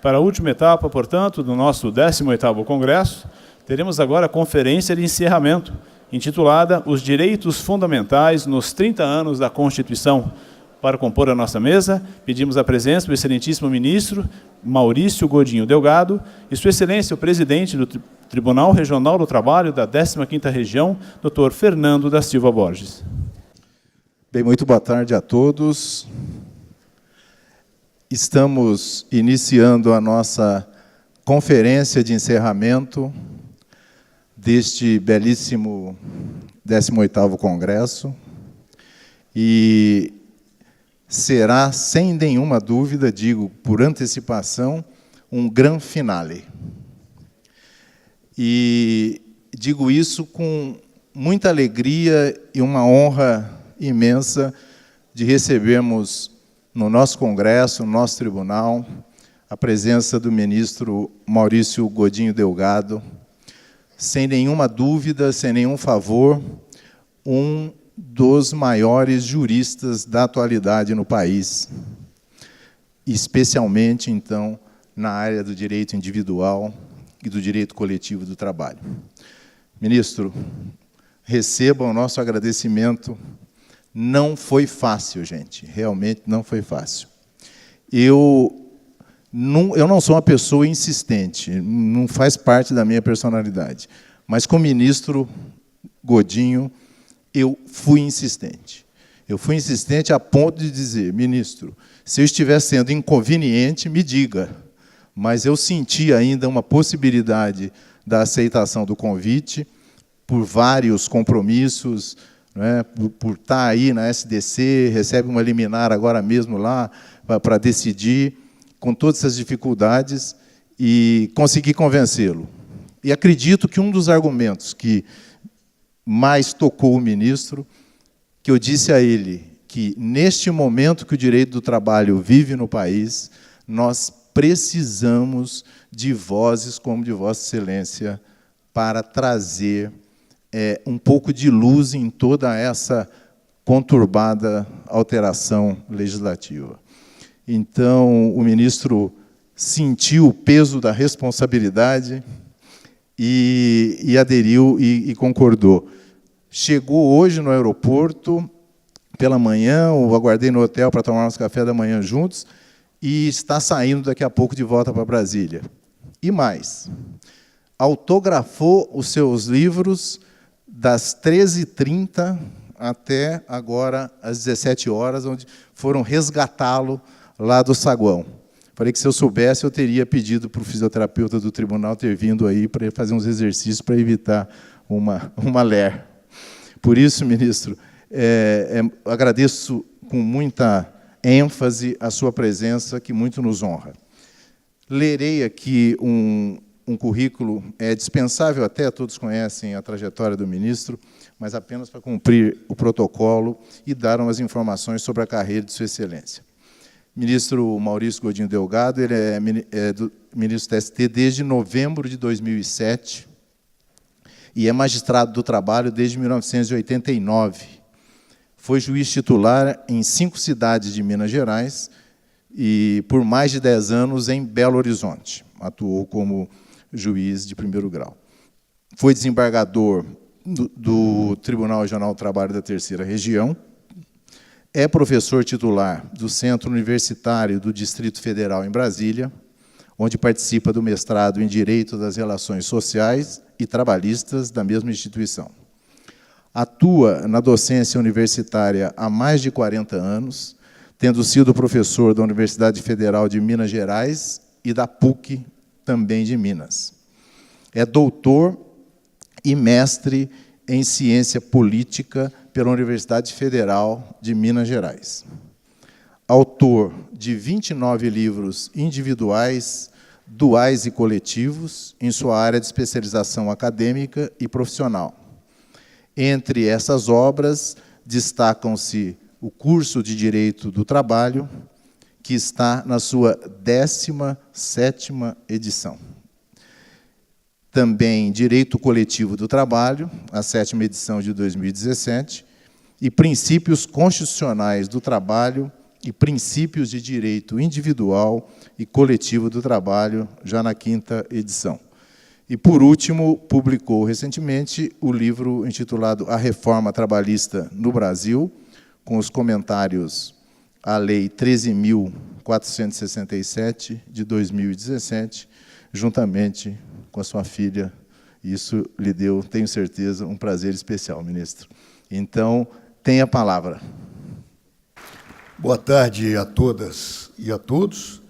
Para a última etapa, portanto, do nosso 18º Congresso, teremos agora a conferência de encerramento, intitulada Os Direitos Fundamentais nos 30 anos da Constituição. Para compor a nossa mesa, pedimos a presença do excelentíssimo ministro Maurício Godinho Delgado e Sua Excelência, o presidente do Tribunal Regional do Trabalho da 15ª Região, Dr. Fernando da Silva Borges. Bem, muito boa tarde a todos. Estamos iniciando a nossa conferência de encerramento deste belíssimo 18º Congresso e será, sem nenhuma dúvida, digo por antecipação, um gran finale. E digo isso com muita alegria e uma honra imensa de recebermos no nosso Congresso, no nosso tribunal, a presença do ministro Maurício Godinho Delgado, sem nenhuma dúvida, sem nenhum favor, um dos maiores juristas da atualidade no país, especialmente, então, na área do direito individual e do direito coletivo do trabalho. Ministro, receba o nosso agradecimento. Não foi fácil, gente, realmente não foi fácil. Eu não sou uma pessoa insistente, não faz parte da minha personalidade, mas com o ministro Godinho, eu fui insistente. Eu fui insistente a ponto de dizer, ministro, se eu estiver sendo inconveniente, me diga, mas eu senti ainda uma possibilidade da aceitação do convite por vários compromissos, né, por estar aí na SDC, recebe uma liminar agora mesmo lá para decidir, com todas essas dificuldades, e consegui convencê-lo. E acredito que um dos argumentos que mais tocou o ministro, que eu disse a ele que, neste momento que o direito do trabalho vive no país, nós precisamos de vozes como de Vossa Excelência para trazer um pouco de luz em toda essa conturbada alteração legislativa. Então, o ministro sentiu o peso da responsabilidade e aderiu e concordou. Chegou hoje no aeroporto, pela manhã, eu aguardei no hotel para tomarmos café da manhã juntos, e está saindo daqui a pouco de volta para Brasília. E mais, autografou os seus livros das 13h30 até agora, às 17 horas, onde foram resgatá-lo lá do saguão. Falei que, se eu soubesse, eu teria pedido para o fisioterapeuta do tribunal ter vindo aí para fazer uns exercícios para evitar uma LER. Por isso, ministro, agradeço com muita ênfase a sua presença, que muito nos honra. Lerei aqui um currículo dispensável, até todos conhecem a trajetória do ministro, mas apenas para cumprir o protocolo e dar umas informações sobre a carreira de Sua Excelência. Ministro Maurício Godinho Delgado, ele é ministro do TST desde novembro de 2007 e é magistrado do trabalho desde 1989. Foi juiz titular em 5 cidades de Minas Gerais e, por mais de 10 anos, em Belo Horizonte. Atuou como juiz de primeiro grau. Foi desembargador do Tribunal Regional do Trabalho da 3ª Região, é professor titular do Centro Universitário do Distrito Federal em Brasília, onde participa do mestrado em Direito das Relações Sociais e Trabalhistas da mesma instituição. Atua na docência universitária há mais de 40 anos, tendo sido professor da Universidade Federal de Minas Gerais e da PUC, também de Minas. É doutor e mestre em Ciência Política pela Universidade Federal de Minas Gerais. Autor de 29 livros individuais, duais e coletivos, em sua área de especialização acadêmica e profissional. Entre essas obras, destacam-se o curso de Direito do Trabalho, que está na sua 17ª edição. Também Direito Coletivo do Trabalho, a 7ª edição de 2017, e Princípios Constitucionais do Trabalho, e Princípios de Direito Individual e Coletivo do Trabalho, já na 5ª edição. E, por último, publicou recentemente o livro intitulado A Reforma Trabalhista no Brasil, com os comentários à Lei 13.467, de 2017, juntamente com a sua filha. Isso lhe deu, tenho certeza, um prazer especial, ministro. Então, tenha a palavra. Boa tarde a todas e a todos.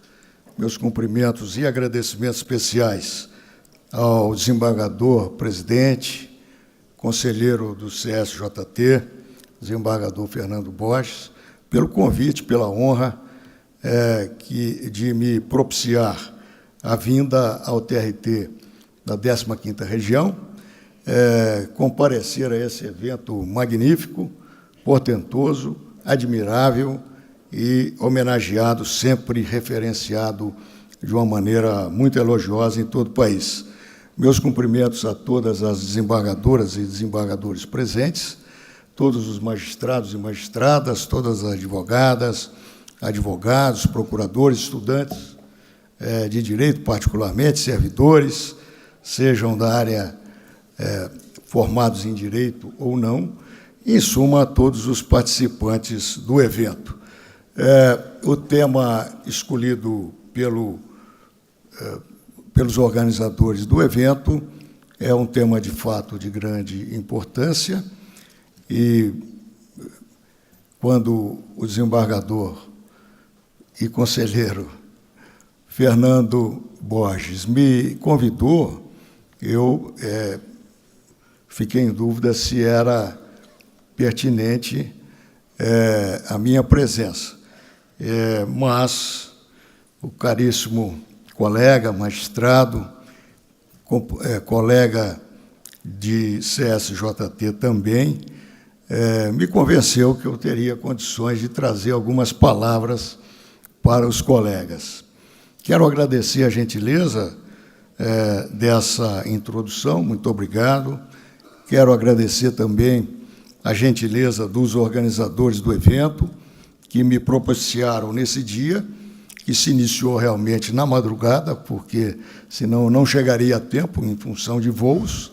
Meus cumprimentos e agradecimentos especiais ao desembargador presidente, conselheiro do CSJT, desembargador Fernando Borges, pelo convite, pela honra de me propiciar a vinda ao TRT da 15ª Região, comparecer a esse evento magnífico, portentoso, admirável e homenageado, sempre referenciado de uma maneira muito elogiosa em todo o país. Meus cumprimentos a todas as desembargadoras e desembargadores presentes, todos os magistrados e magistradas, todas as advogadas, advogados, procuradores, estudantes de direito, particularmente, servidores, sejam da área formados em direito ou não, e, em suma, a todos os participantes do evento. O tema escolhido pelos organizadores do evento é um tema, de fato, de grande importância, e quando o desembargador e conselheiro Fernando Borges me convidou, eu fiquei em dúvida se era pertinente a minha presença. Mas o caríssimo colega, magistrado, colega de CSJT também, me convenceu que eu teria condições de trazer algumas palavras para os colegas. Quero agradecer a gentileza dessa introdução, muito obrigado. Quero agradecer também a gentileza dos organizadores do evento, que me propiciaram nesse dia, que se iniciou realmente na madrugada, porque senão não chegaria a tempo em função de voos.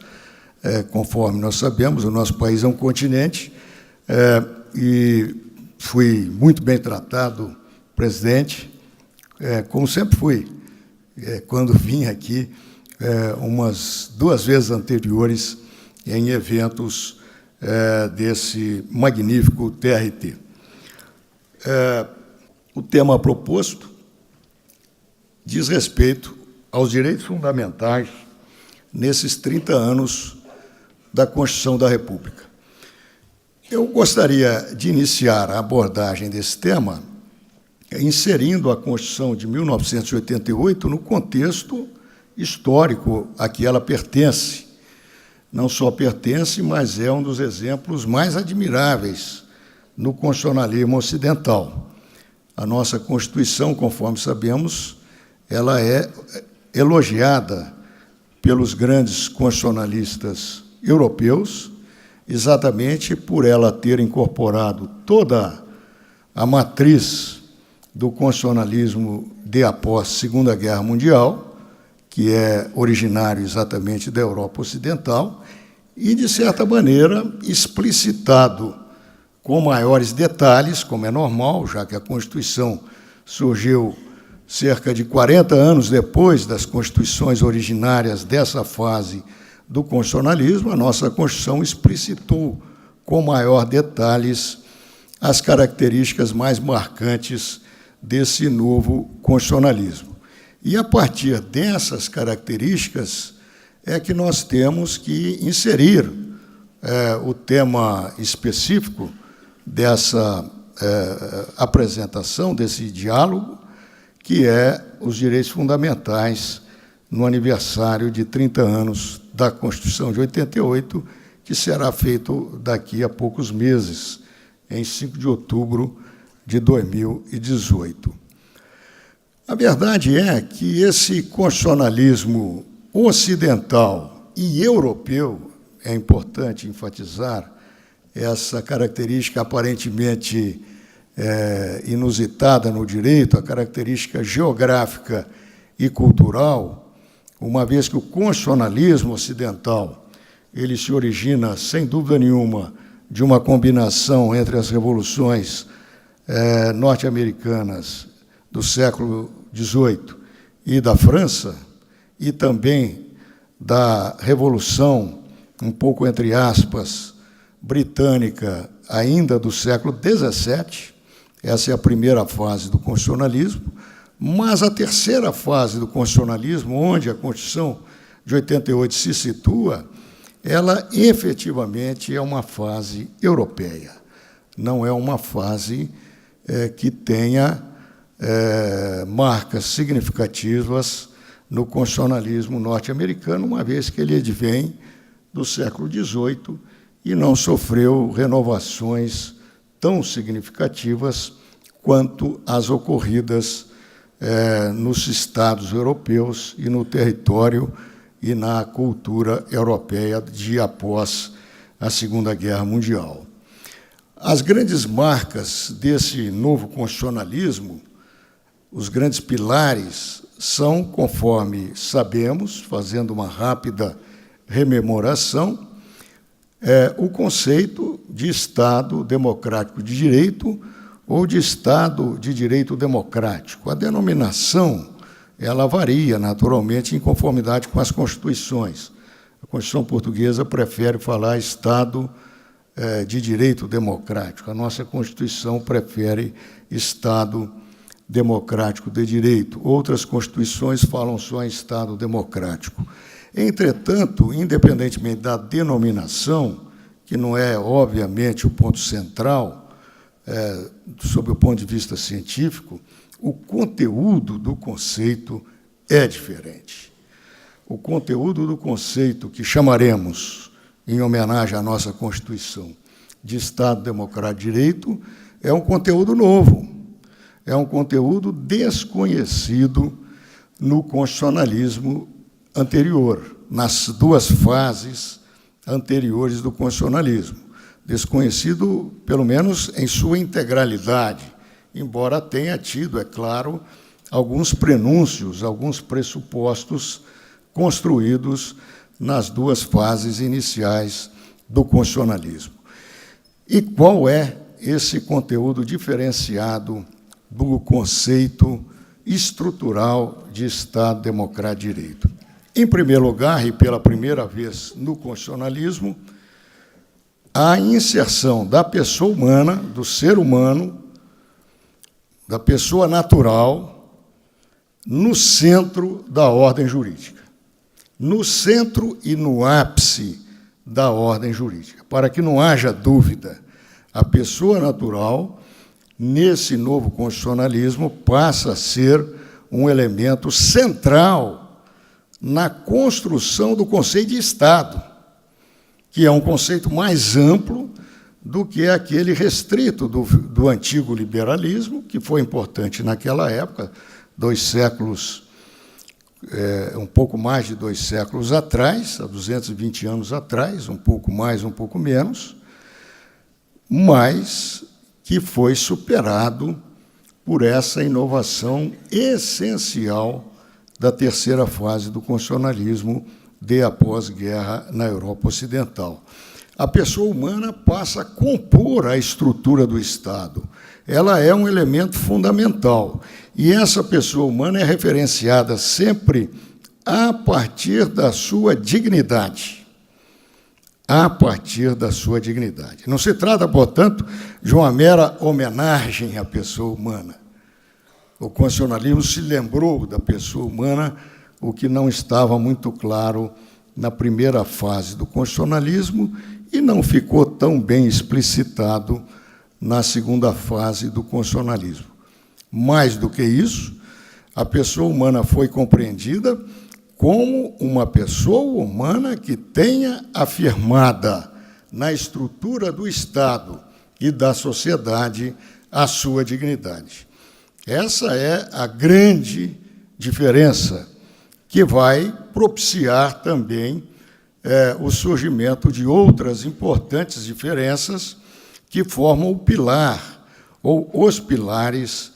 Conforme nós sabemos, o nosso país é um continente, e fui muito bem tratado, presidente, como sempre fui, quando vim aqui, umas 2 vezes anteriores, em eventos desse magnífico TRT. O tema proposto diz respeito aos direitos fundamentais nesses 30 anos da Constituição da República. Eu gostaria de iniciar a abordagem desse tema inserindo a Constituição de 1988 no contexto histórico a que ela pertence. Não só pertence, mas é um dos exemplos mais admiráveis no constitucionalismo ocidental. A nossa Constituição, conforme sabemos, ela é elogiada pelos grandes constitucionalistas europeus, exatamente por ela ter incorporado toda a matriz do constitucionalismo de após Segunda Guerra Mundial, que é originário exatamente da Europa Ocidental, e, de certa maneira, explicitado com maiores detalhes, como é normal, já que a Constituição surgiu cerca de 40 anos depois das constituições originárias dessa fase do constitucionalismo, a nossa Constituição explicitou com maior detalhes as características mais marcantes desse novo constitucionalismo. E, a partir dessas características, é que nós temos que inserir o tema específico dessa apresentação, desse diálogo, que é os direitos fundamentais no aniversário de 30 anos da Constituição de 88, que será feito daqui a poucos meses, em 5 de outubro de 2018. A verdade é que esse constitucionalismo ocidental e europeu, é importante enfatizar essa característica aparentemente inusitada no direito, a característica geográfica e cultural, uma vez que o constitucionalismo ocidental ele se origina, sem dúvida nenhuma, de uma combinação entre as revoluções norte-americanas do século XVIII e da França, e também da Revolução, um pouco entre aspas, britânica, ainda do século XVII. Essa é a primeira fase do constitucionalismo, mas a terceira fase do constitucionalismo, onde a Constituição de 88 se situa, ela efetivamente é uma fase europeia, não é uma fase que tenha marcas significativas no constitucionalismo norte-americano, uma vez que ele advém do século XVIII e não sofreu renovações tão significativas quanto as ocorridas nos estados europeus e no território e na cultura europeia de após a Segunda Guerra Mundial. As grandes marcas desse novo constitucionalismo, os grandes pilares, são, conforme sabemos, fazendo uma rápida rememoração, o conceito de Estado democrático de direito ou de Estado de direito democrático. A denominação ela varia, naturalmente, em conformidade com as constituições. A Constituição portuguesa prefere falar Estado de direito democrático. A nossa Constituição prefere Estado democrático de direito. Outras constituições falam só em Estado democrático. Entretanto, independentemente da denominação, que não é, obviamente, o ponto central, sob o ponto de vista científico, o conteúdo do conceito é diferente. O conteúdo do conceito que chamaremos, em homenagem à nossa Constituição, de Estado Democrático de Direito, é um conteúdo novo, é um conteúdo desconhecido no constitucionalismo anterior, nas duas fases anteriores do constitucionalismo. Desconhecido, pelo menos, em sua integralidade, embora tenha tido, é claro, alguns prenúncios, alguns pressupostos construídos nas duas fases iniciais do constitucionalismo. E qual é esse conteúdo diferenciado do conceito estrutural de Estado Democrático de Direito? Em primeiro lugar, e pela primeira vez no constitucionalismo, a inserção da pessoa humana, do ser humano, da pessoa natural, no centro da ordem jurídica, no centro e no ápice da ordem jurídica. Para que não haja dúvida, a pessoa natural, nesse novo constitucionalismo, passa a ser um elemento central na construção do conceito de Estado, que é um conceito mais amplo do que aquele restrito do antigo liberalismo, que foi importante naquela época, 2 séculos, um pouco mais de 2 séculos atrás, há 220 anos atrás, um pouco mais, um pouco menos, mas que foi superado por essa inovação essencial da terceira fase do constitucionalismo de após-guerra na Europa Ocidental. A pessoa humana passa a compor a estrutura do Estado. Ela é um elemento fundamental. E essa pessoa humana é referenciada sempre a partir da sua dignidade. A partir da sua dignidade. Não se trata, portanto, de uma mera homenagem à pessoa humana. O constitucionalismo se lembrou da pessoa humana, o que não estava muito claro na primeira fase do constitucionalismo e não ficou tão bem explicitado na segunda fase do constitucionalismo. Mais do que isso, a pessoa humana foi compreendida como uma pessoa humana que tenha afirmada na estrutura do Estado e da sociedade a sua dignidade. Essa é a grande diferença que vai propiciar também o surgimento de outras importantes diferenças que formam o pilar ou os pilares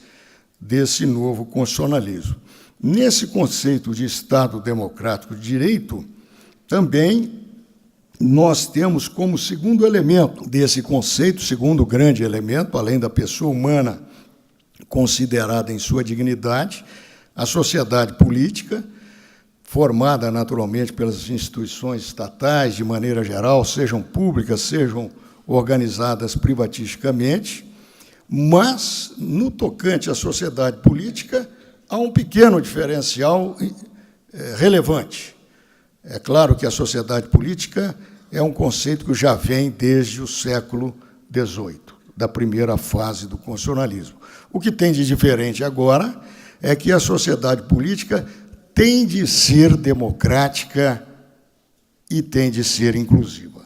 desse novo constitucionalismo. Nesse conceito de Estado democrático de direito, também nós temos como segundo elemento desse conceito, segundo grande elemento, além da pessoa humana considerada em sua dignidade, a sociedade política, formada naturalmente pelas instituições estatais, de maneira geral, sejam públicas, sejam organizadas privatisticamente, mas, no tocante à sociedade política, há um pequeno diferencial relevante. É claro que a sociedade política é um conceito que já vem desde o século XVIII, da primeira fase do constitucionalismo. O que tem de diferente agora é que a sociedade política tem de ser democrática e tem de ser inclusiva.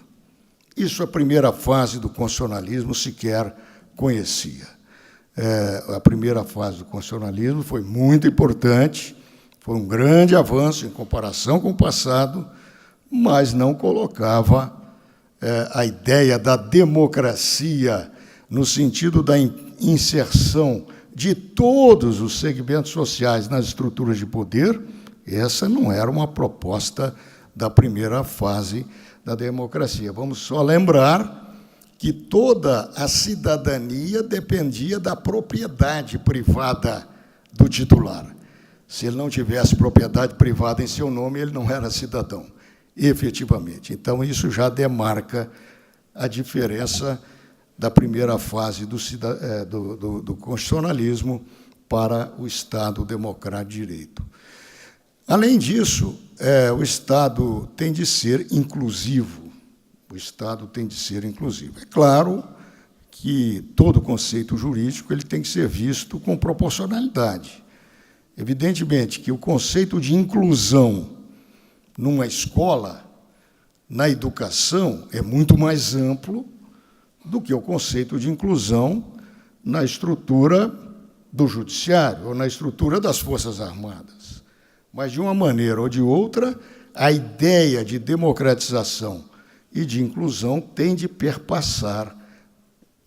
Isso a primeira fase do constitucionalismo sequer conhecia. A primeira fase do constitucionalismo foi muito importante, foi um grande avanço em comparação com o passado, mas não colocava a ideia da democracia no sentido da inserção de todos os segmentos sociais nas estruturas de poder. Essa não era uma proposta da primeira fase da democracia. Vamos só lembrar que toda a cidadania dependia da propriedade privada do titular. Se ele não tivesse propriedade privada em seu nome, ele não era cidadão, efetivamente. Então, isso já demarca a diferença da primeira fase do constitucionalismo para o Estado democrático de direito. Além disso, o Estado tem de ser inclusivo. O Estado tem de ser inclusivo. É claro que todo conceito jurídico ele tem que ser visto com proporcionalidade. Evidentemente que o conceito de inclusão numa escola, na educação, é muito mais amplo do que o conceito de inclusão na estrutura do judiciário ou na estrutura das Forças Armadas. Mas, de uma maneira ou de outra, a ideia de democratização e de inclusão tem de perpassar,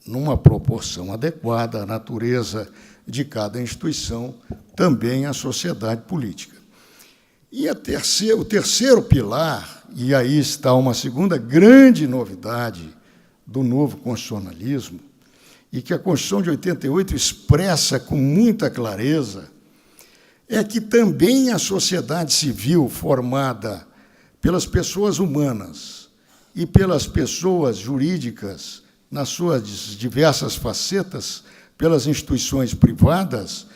numa proporção adequada, à natureza de cada instituição, também a sociedade política. E o terceiro pilar, e aí está uma segunda grande novidade do novo constitucionalismo, e que a Constituição de 88 expressa com muita clareza, é que também a sociedade civil formada pelas pessoas humanas e pelas pessoas jurídicas, nas suas diversas facetas, pelas instituições privadas,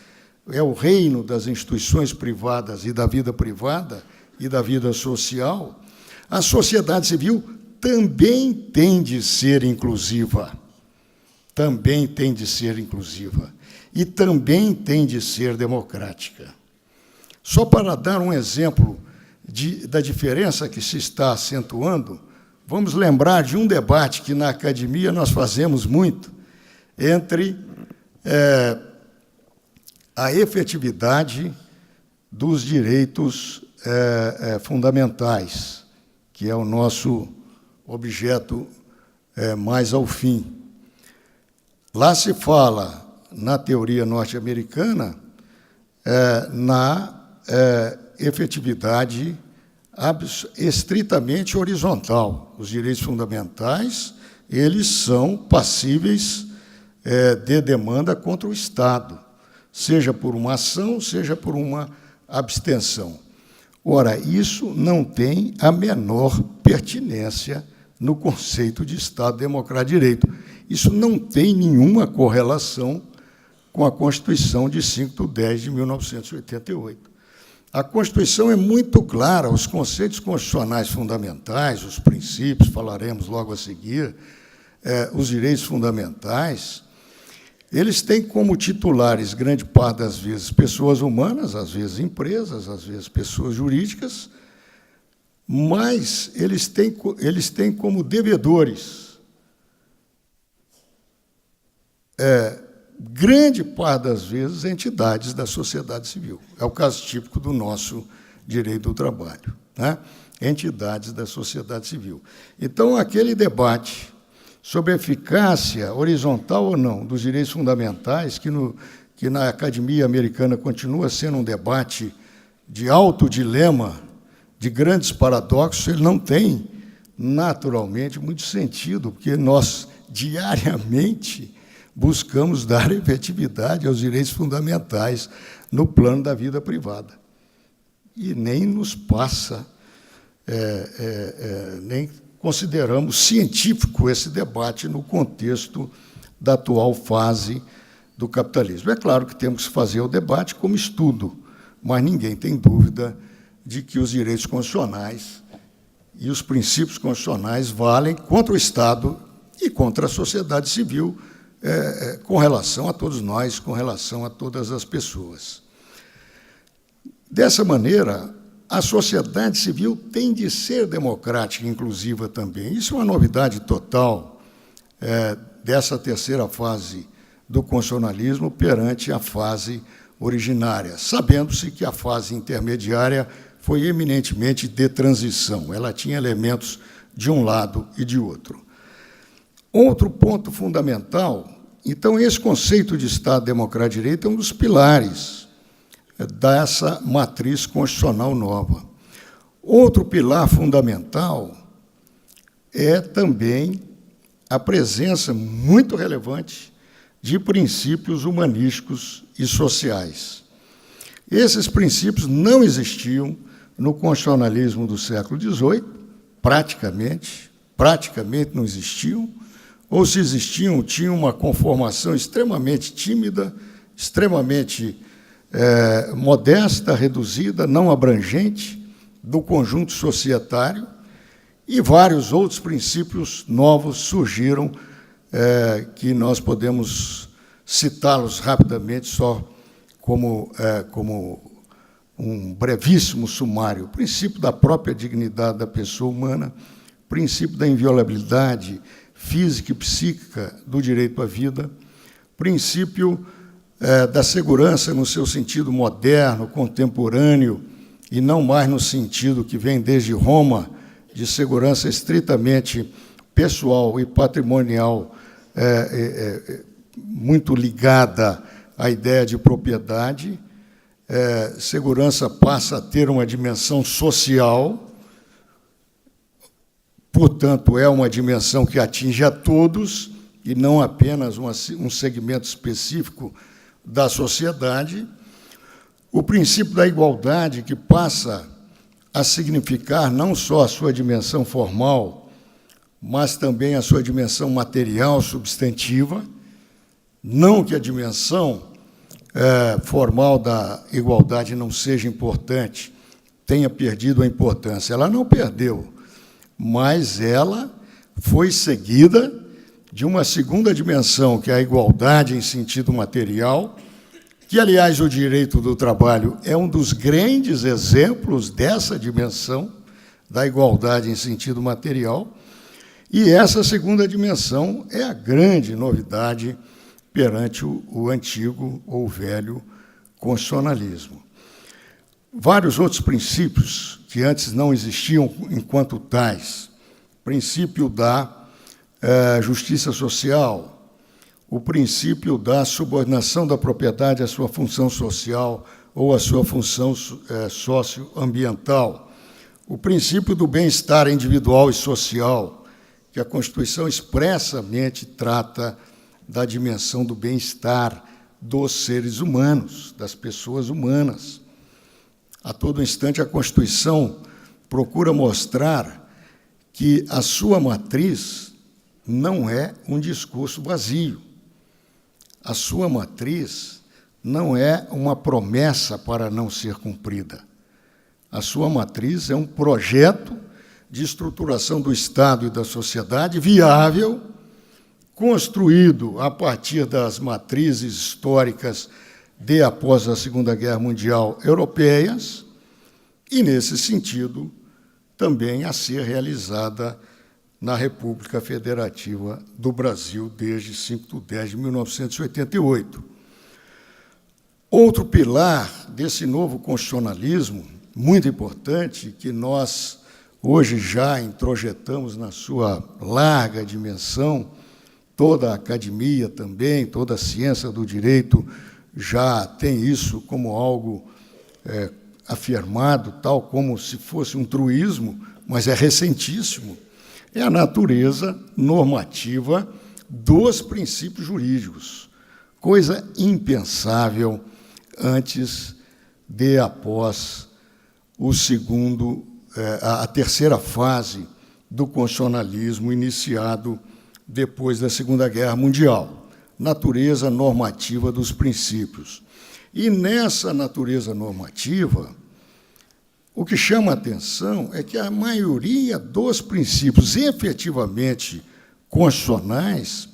é o reino das instituições privadas e da vida privada e da vida social, a sociedade civil também tem de ser inclusiva. Também tem de ser inclusiva. E também tem de ser democrática. Só para dar um exemplo da diferença que se está acentuando, vamos lembrar de um debate que na academia nós fazemos muito entre a efetividade dos direitos fundamentais, que é o nosso objeto mais ao fim. Lá se fala, na teoria norte-americana, na efetividade estritamente horizontal. Os direitos fundamentais, eles são passíveis de demanda contra o Estado, seja por uma ação, seja por uma abstenção. Ora, isso não tem a menor pertinência no conceito de Estado democrático de direito. Isso não tem nenhuma correlação com a Constituição de 5/10 de 1988. A Constituição é muito clara, os conceitos constitucionais fundamentais, os princípios, falaremos logo a seguir, os direitos fundamentais, eles têm como titulares, grande parte das vezes, pessoas humanas, às vezes empresas, às vezes pessoas jurídicas, mas eles têm como devedores, grande parte das vezes, entidades da sociedade civil. É o caso típico do nosso direito do trabalho, né? Entidades da sociedade civil. Então, aquele debate sobre a eficácia, horizontal ou não, dos direitos fundamentais, que na academia americana continua sendo um debate de alto dilema, de grandes paradoxos, ele não tem, naturalmente, muito sentido, porque nós, diariamente, buscamos dar efetividade aos direitos fundamentais no plano da vida privada. E nem nos passa, nem consideramos científico esse debate no contexto da atual fase do capitalismo. É claro que temos que fazer o debate como estudo, mas ninguém tem dúvida de que os direitos constitucionais e os princípios constitucionais valem contra o Estado e contra a sociedade civil, com relação a todos nós, com relação a todas as pessoas. Dessa maneira, a sociedade civil tem de ser democrática e inclusiva também. Isso é uma novidade total dessa terceira fase do constitucionalismo perante a fase originária, sabendo-se que a fase intermediária foi eminentemente de transição. Ela tinha elementos de um lado e de outro. Outro ponto fundamental, então, esse conceito de Estado Democrático de Direito é um dos pilares dessa matriz constitucional nova. Outro pilar fundamental é também a presença muito relevante de princípios humanísticos e sociais. Esses princípios não existiam no constitucionalismo do século XVIII, praticamente não existiam, ou se existiam, tinham uma conformação extremamente tímida, extremamente modesta, reduzida, não abrangente do conjunto societário, e vários outros princípios novos surgiram, que nós podemos citá-los rapidamente, só como um brevíssimo sumário. O princípio da própria dignidade da pessoa humana, o princípio da inviolabilidade física e psíquica do direito à vida, o princípio da segurança no seu sentido moderno, contemporâneo, e não mais no sentido que vem desde Roma, de segurança estritamente pessoal e patrimonial, muito ligada à ideia de propriedade. Segurança passa a ter uma dimensão social, portanto, é uma dimensão que atinge a todos, e não apenas um segmento específico da sociedade. O princípio da igualdade, que passa a significar não só a sua dimensão formal, mas também a sua dimensão material, substantiva. Não que a dimensão formal da igualdade não seja importante, tenha perdido a importância. Ela não perdeu, mas ela foi seguida de uma segunda dimensão, que é a igualdade em sentido material, que, aliás, o direito do trabalho é um dos grandes exemplos dessa dimensão, da igualdade em sentido material, e essa segunda dimensão é a grande novidade perante o antigo ou velho constitucionalismo. Vários outros princípios que antes não existiam enquanto tais, princípio da justiça social, o princípio da subordinação da propriedade à sua função social ou à sua função socioambiental, o princípio do bem-estar individual e social, que a Constituição expressamente trata da dimensão do bem-estar dos seres humanos, das pessoas humanas. A todo instante, a Constituição procura mostrar que a sua matriz não é um discurso vazio. A sua matriz não é uma promessa para não ser cumprida. A sua matriz é um projeto de estruturação do Estado e da sociedade viável, construído a partir das matrizes históricas de após a Segunda Guerra Mundial europeias, e, nesse sentido, também a ser realizada na República Federativa do Brasil desde 5 de 10 de 1988. Outro pilar desse novo constitucionalismo, muito importante, que nós hoje já introjetamos na sua larga dimensão, toda a academia também, toda a ciência do direito já tem isso como algo afirmado, tal como se fosse um truísmo, mas é recentíssimo, é a natureza normativa dos princípios jurídicos, coisa impensável antes de após a terceira fase do constitucionalismo iniciado depois da Segunda Guerra Mundial, natureza normativa dos princípios. E nessa natureza normativa, o que chama a atenção é que a maioria dos princípios efetivamente constitucionais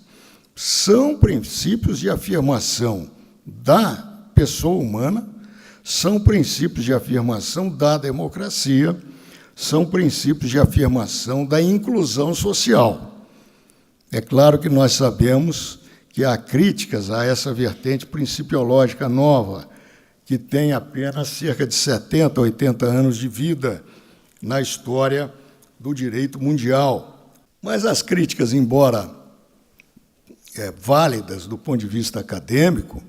são princípios de afirmação da pessoa humana, são princípios de afirmação da democracia, são princípios de afirmação da inclusão social. É claro que nós sabemos que há críticas a essa vertente principiológica nova, que tem apenas cerca de 70, 80 anos de vida na história do direito mundial. Mas as críticas, embora válidas do ponto de vista acadêmico,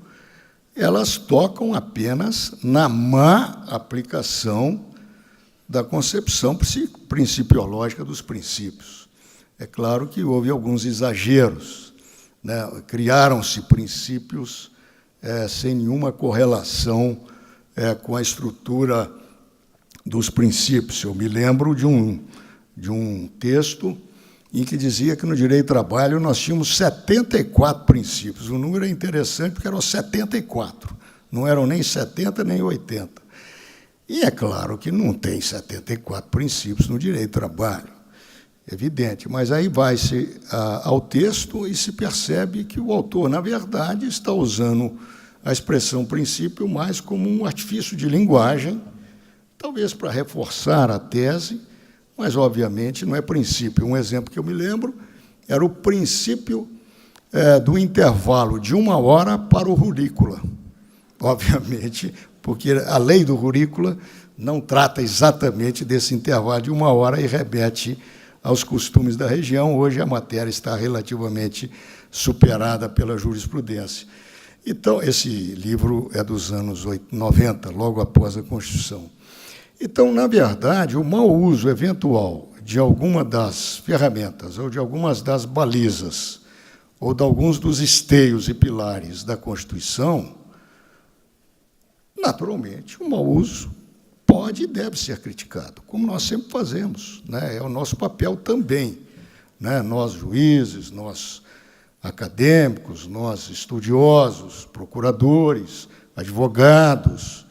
elas tocam apenas na má aplicação da concepção principiológica dos princípios. É claro que houve alguns exageros, né? Criaram-se princípios sem nenhuma correlação com a estrutura dos princípios. Eu me lembro de um texto em que dizia que no direito do trabalho nós tínhamos 74 princípios. O número é interessante porque eram 74, não eram nem 70 nem 80. E é claro que não tem 74 princípios no direito do trabalho, evidente, mas aí vai-se ao texto e se percebe que o autor, na verdade, está usando a expressão princípio mais como um artifício de linguagem, talvez para reforçar a tese, mas, obviamente, não é princípio. Um exemplo que eu me lembro era o princípio do intervalo de 1 hora para o rurícola. Obviamente, porque a lei do rurícola não trata exatamente desse intervalo de 1 hora e remete aos costumes da região. Hoje a matéria está relativamente superada pela jurisprudência. Então, esse livro é dos anos 90, logo após a Constituição. Então, na verdade, o mau uso eventual de alguma das ferramentas ou de algumas das balizas ou de alguns dos esteios e pilares da Constituição, naturalmente, o mau uso pode e deve ser criticado, como nós sempre fazemos, né? É o nosso papel também, né? Nós, juízes, nós, acadêmicos, nós, estudiosos, procuradores, advogados,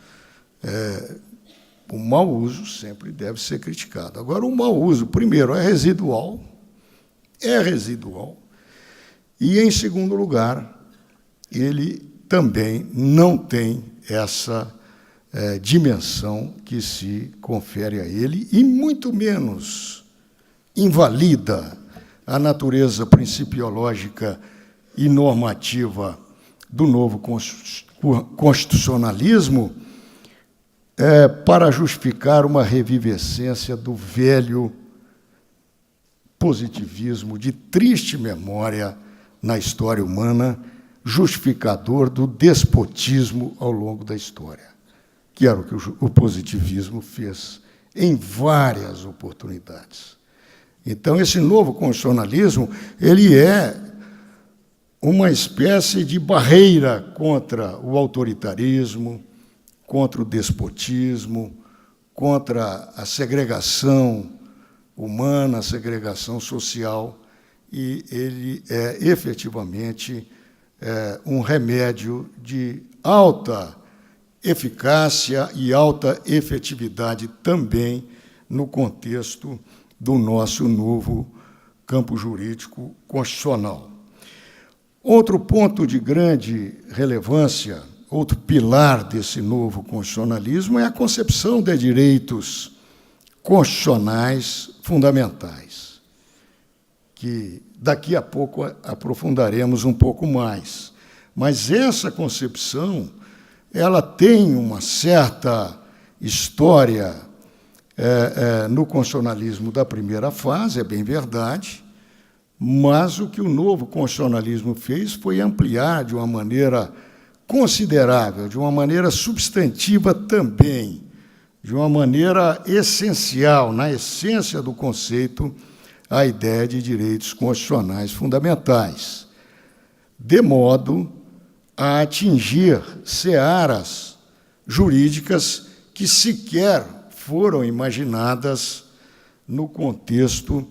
o mau uso sempre deve ser criticado. Agora, o mau uso, primeiro, é residual, e, em segundo lugar, ele também não tem essa dimensão que se confere a ele, e muito menos invalida a natureza principiológica e normativa do novo constitucionalismo para justificar uma revivescência do velho positivismo de triste memória na história humana, justificador do despotismo ao longo da história, que era o que o positivismo fez em várias oportunidades. Então, esse novo constitucionalismo ele é uma espécie de barreira contra o autoritarismo, contra o despotismo, contra a segregação humana, a segregação social, e ele é efetivamente um remédio de alta eficácia e alta efetividade também no contexto do nosso novo campo jurídico constitucional. Outro ponto de grande relevância, outro pilar desse novo constitucionalismo é a concepção de direitos constitucionais fundamentais, que daqui a pouco aprofundaremos um pouco mais. Mas essa concepção ela tem uma certa história no constitucionalismo da primeira fase, é bem verdade, Mas o que o novo constitucionalismo fez foi ampliar de uma maneira considerável, de uma maneira substantiva também, de uma maneira essencial, na essência do conceito, a ideia de direitos constitucionais fundamentais, de modo a atingir searas jurídicas que sequer foram imaginadas no contexto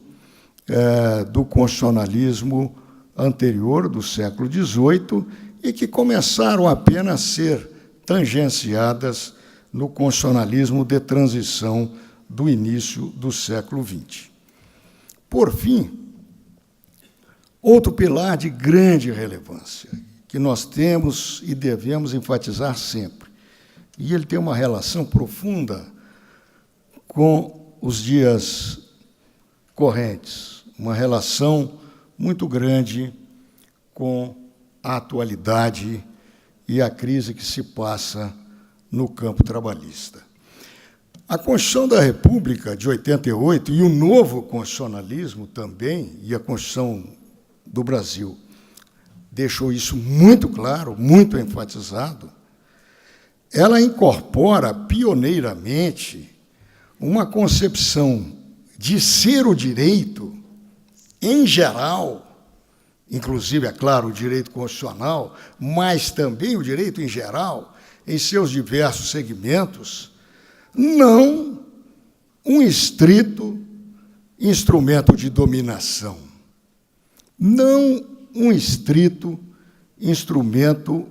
do constitucionalismo anterior, do século XVIII, e que começaram apenas a ser tangenciadas no constitucionalismo de transição do início do século XX. Por fim, outro pilar de grande relevância, que nós temos e devemos enfatizar sempre, e ele tem uma relação profunda com os dias correntes, uma relação muito grande com a atualidade e a crise que se passa no campo trabalhista. A Constituição da República de 88 e o novo constitucionalismo também, e a Constituição do Brasil, deixou isso muito claro, muito enfatizado. Ela incorpora pioneiramente uma concepção de ser o direito, em geral, inclusive, é claro, o direito constitucional, mas também o direito em geral, em seus diversos segmentos, não um estrito instrumento de dominação, não um estrito instrumento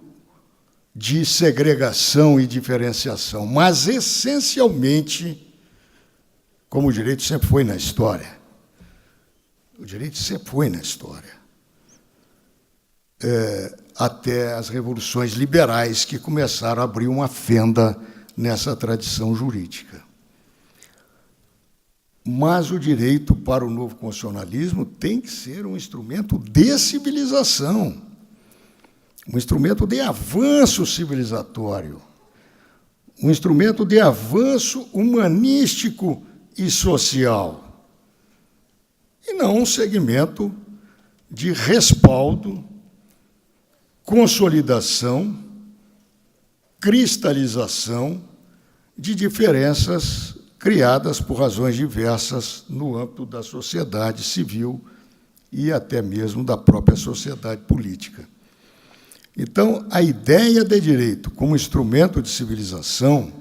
de segregação e diferenciação, mas, essencialmente, como o direito sempre foi na história. O direito sempre foi na história. Até as revoluções liberais que começaram a abrir uma fenda nessa tradição jurídica. Mas o direito, para o novo constitucionalismo, tem que ser um instrumento de civilização, um instrumento de avanço civilizatório, um instrumento de avanço humanístico e social, e não um segmento de respaldo, consolidação, cristalização de diferenças criadas por razões diversas no âmbito da sociedade civil e até mesmo da própria sociedade política. Então, a ideia de direito como instrumento de civilização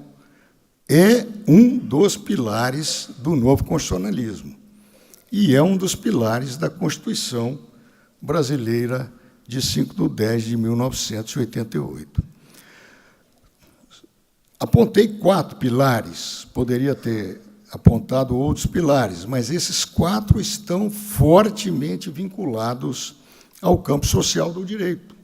é um dos pilares do novo constitucionalismo e é um dos pilares da Constituição brasileira de 5/10/1988. Apontei 4 pilares, poderia ter apontado outros pilares, mas esses 4 estão fortemente vinculados ao campo social do direito,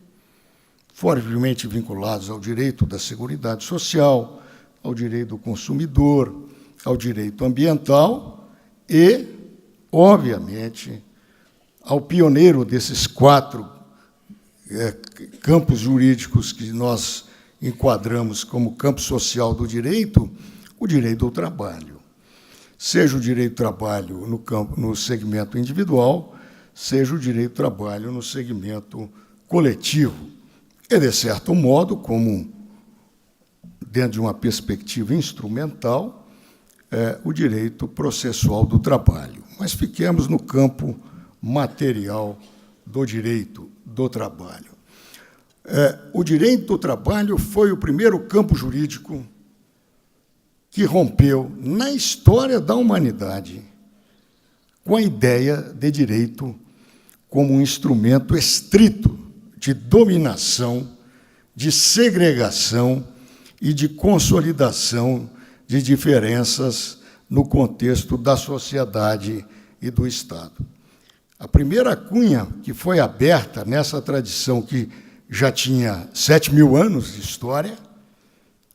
fortemente vinculados ao direito da Seguridade Social, ao direito do consumidor, ao direito ambiental e, obviamente, ao pioneiro desses 4 campos jurídicos que nós enquadramos como campo social do direito, o direito do trabalho. Seja o direito do trabalho no segmento individual, seja o direito do trabalho no segmento coletivo. E, de certo modo, como dentro de uma perspectiva instrumental, o direito processual do trabalho. Mas fiquemos no campo material do direito do trabalho. O direito do trabalho foi o primeiro campo jurídico que rompeu, na história da humanidade, com a ideia de direito como um instrumento estrito de dominação, de segregação e de consolidação de diferenças no contexto da sociedade e do Estado. A primeira cunha que foi aberta nessa tradição que já tinha 7.000 anos de história,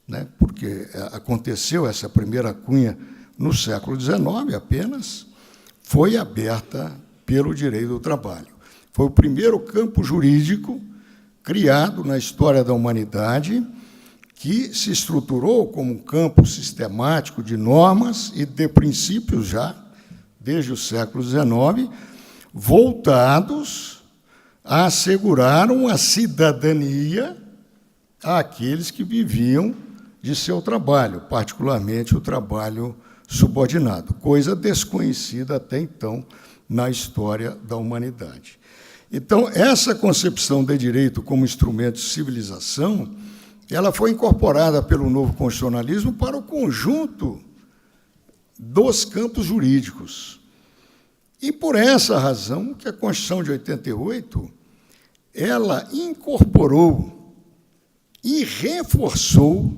né, porque aconteceu essa primeira cunha no século XIX apenas, foi aberta pelo direito do trabalho. Foi o primeiro campo jurídico criado na história da humanidade que se estruturou como um campo sistemático de normas e de princípios já, desde o século XIX, voltados a assegurar uma cidadania àqueles que viviam de seu trabalho, particularmente o trabalho subordinado, coisa desconhecida até então na história da humanidade. Então, essa concepção de direito como instrumento de civilização, ela foi incorporada pelo novo constitucionalismo para o conjunto dos campos jurídicos. E, por essa razão, que a Constituição de 88, ela incorporou e reforçou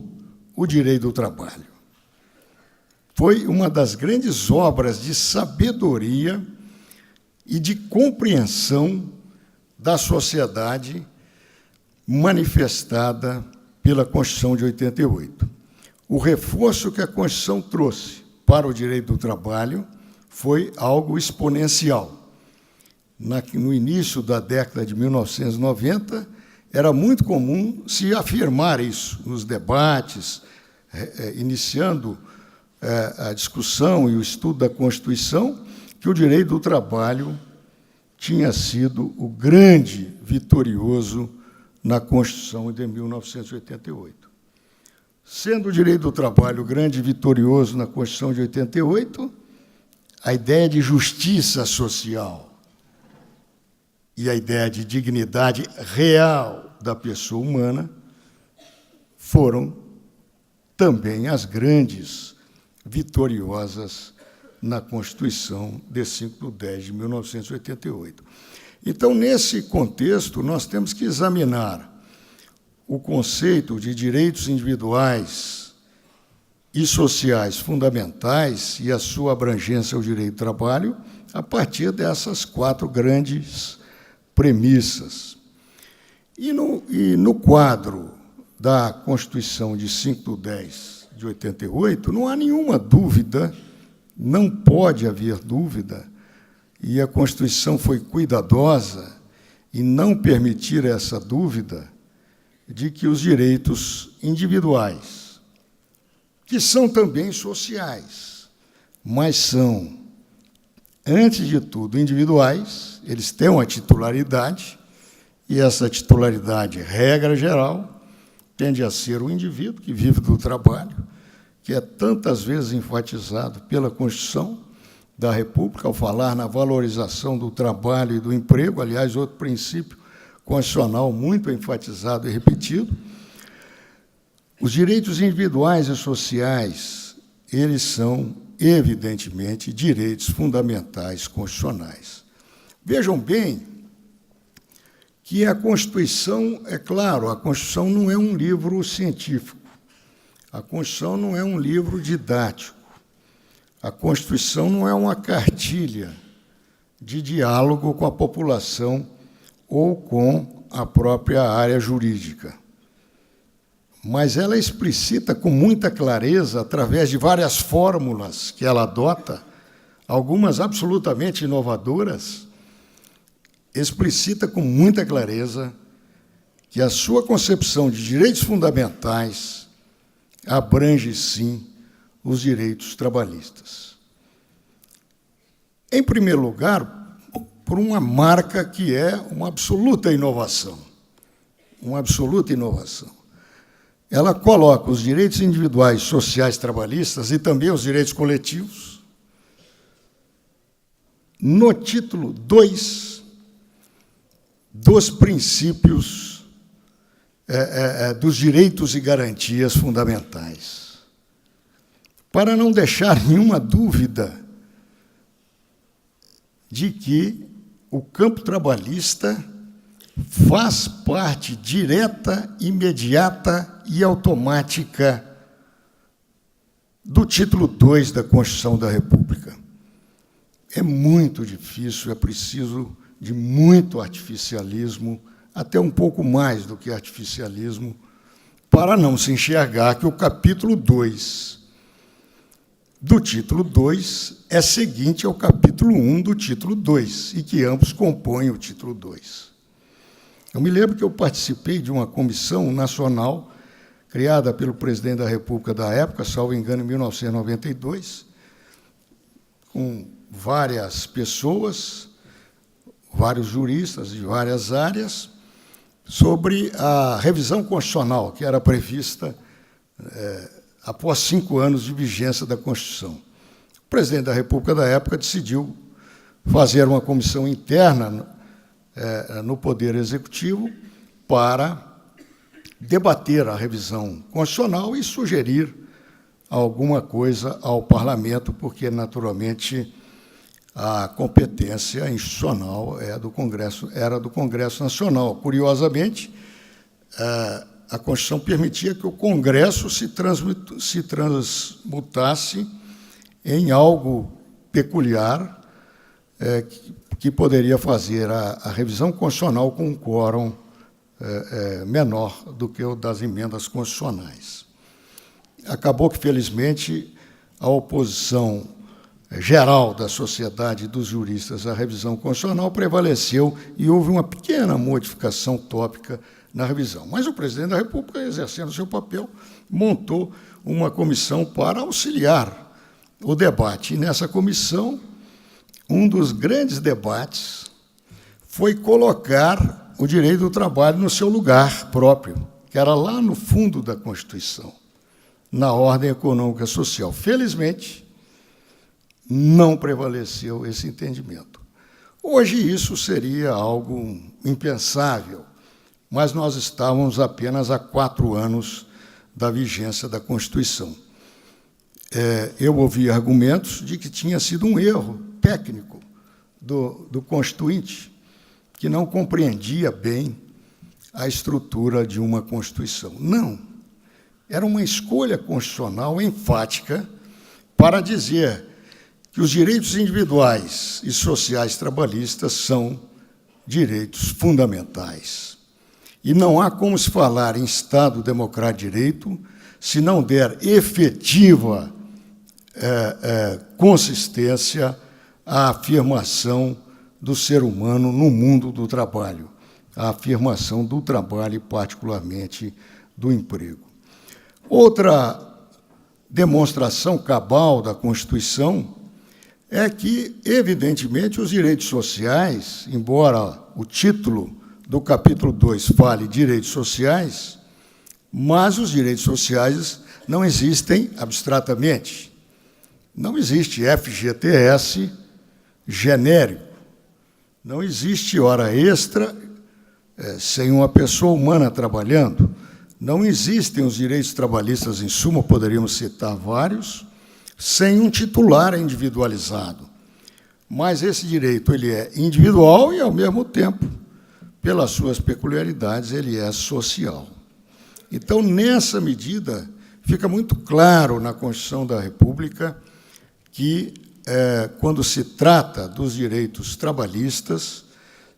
o direito do trabalho. Foi uma das grandes obras de sabedoria e de compreensão da sociedade manifestada pela Constituição de 88. O reforço que a Constituição trouxe para o direito do trabalho foi algo exponencial. No início da década de 1990, era muito comum se afirmar isso nos debates, iniciando a discussão e o estudo da Constituição, que o direito do trabalho tinha sido o grande vitorioso na Constituição de 1988. Sendo o direito do trabalho o grande vitorioso na Constituição de 88, a ideia de justiça social e a ideia de dignidade real da pessoa humana foram também as grandes vitoriosas na Constituição de 5 de 10 de 1988. Então, nesse contexto, nós temos que examinar o conceito de direitos individuais e sociais fundamentais e a sua abrangência ao direito do trabalho a partir dessas 4 grandes premissas. E no quadro da Constituição de 5 de 10 de 88, não há nenhuma dúvida, não pode haver dúvida, e a Constituição foi cuidadosa em não permitir essa dúvida, de que os direitos individuais, que são também sociais, mas são, antes de tudo, individuais, eles têm uma titularidade, e essa titularidade, regra geral, tende a ser o indivíduo que vive do trabalho, que é tantas vezes enfatizado pela Constituição da República, ao falar na valorização do trabalho e do emprego, aliás, outro princípio constitucional muito enfatizado e repetido. Os direitos individuais e sociais, eles são, evidentemente, direitos fundamentais constitucionais. Vejam bem que a Constituição, é claro, a Constituição não é um livro científico, a Constituição não é um livro didático, a Constituição não é uma cartilha de diálogo com a população ou com a própria área jurídica. Mas ela explicita com muita clareza, através de várias fórmulas que ela adota, algumas absolutamente inovadoras, explicita com muita clareza que a sua concepção de direitos fundamentais abrange, sim, os direitos trabalhistas. Em primeiro lugar, por uma marca que é uma absoluta inovação. Uma absoluta inovação. Ela coloca os direitos individuais, sociais, trabalhistas e também os direitos coletivos no título 2 dos princípios dos direitos e garantias fundamentais. Para não deixar nenhuma dúvida de que o campo trabalhista faz parte direta, imediata e automática do título 2 da Constituição da República. É muito difícil, é preciso de muito artificialismo, até um pouco mais do que artificialismo, para não se enxergar que o capítulo 2 do título 2 é seguinte ao capítulo 1 do título 2, e que ambos compõem o título 2. Eu me lembro que eu participei de uma comissão nacional criada pelo presidente da República da época, salvo engano, em 1992, com várias pessoas, vários juristas de várias áreas, sobre a revisão constitucional, que era prevista após 5 anos de vigência da Constituição. O presidente da República da época decidiu fazer uma comissão interna no Poder Executivo para debater a revisão constitucional e sugerir alguma coisa ao Parlamento, porque, naturalmente, a competência institucional era do Congresso Nacional. Curiosamente, a Constituição permitia que o Congresso se transmutasse em algo peculiar, que poderia fazer a revisão constitucional com um quórum menor do que o das emendas constitucionais. Acabou que, felizmente, a oposição geral da sociedade e dos juristas à revisão constitucional prevaleceu e houve uma pequena modificação tópica na revisão. Mas o presidente da República, exercendo seu papel, montou uma comissão para auxiliar o debate. E, nessa comissão, um dos grandes debates foi colocar o direito do trabalho no seu lugar próprio, que era lá no fundo da Constituição, na ordem econômica social. Felizmente, não prevaleceu esse entendimento. Hoje, isso seria algo impensável, mas nós estávamos apenas há 4 anos da vigência da Constituição. Eu ouvi argumentos de que tinha sido um erro técnico do Constituinte, que não compreendia bem a estrutura de uma Constituição. Não. Era uma escolha constitucional enfática para dizer que os direitos individuais e sociais trabalhistas são direitos fundamentais. E não há como se falar em Estado democrático de direito se não der efetiva consistência à afirmação do ser humano no mundo do trabalho, a afirmação do trabalho e, particularmente, do emprego. Outra demonstração cabal da Constituição é que, evidentemente, os direitos sociais, embora o título do capítulo 2 fale direitos sociais, mas os direitos sociais não existem abstratamente. Não existe FGTS genérico, não existe hora extra sem uma pessoa humana trabalhando, não existem os direitos trabalhistas, em suma, poderíamos citar vários, sem um titular individualizado. Mas esse direito ele é individual e, ao mesmo tempo, pelas suas peculiaridades, ele é social. Então, nessa medida, fica muito claro na Constituição da República que, quando se trata dos direitos trabalhistas,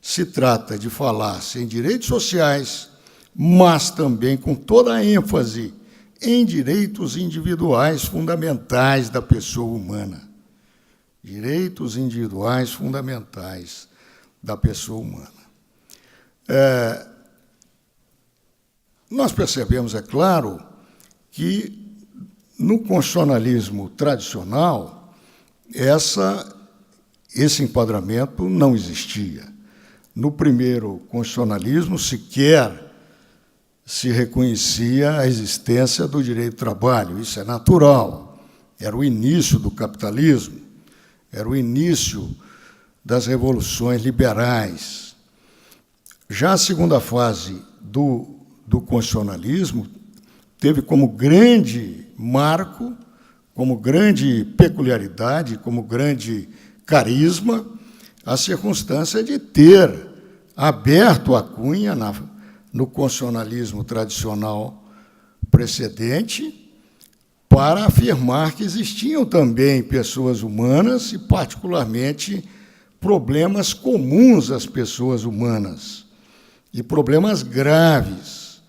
se trata de falar-se em direitos sociais, mas também com toda a ênfase em direitos individuais fundamentais da pessoa humana. Direitos individuais fundamentais da pessoa humana. Nós percebemos, é claro, que no constitucionalismo tradicional, esse enquadramento não existia. No primeiro constitucionalismo, sequer se reconhecia a existência do direito do trabalho. Isso é natural. Era o início do capitalismo, era o início das revoluções liberais. Já a segunda fase do constitucionalismo teve como grande marco, como grande peculiaridade, como grande carisma, a circunstância de ter aberto a cunha no constitucionalismo tradicional precedente para afirmar que existiam também pessoas humanas e, particularmente, problemas comuns às pessoas humanas e problemas graves,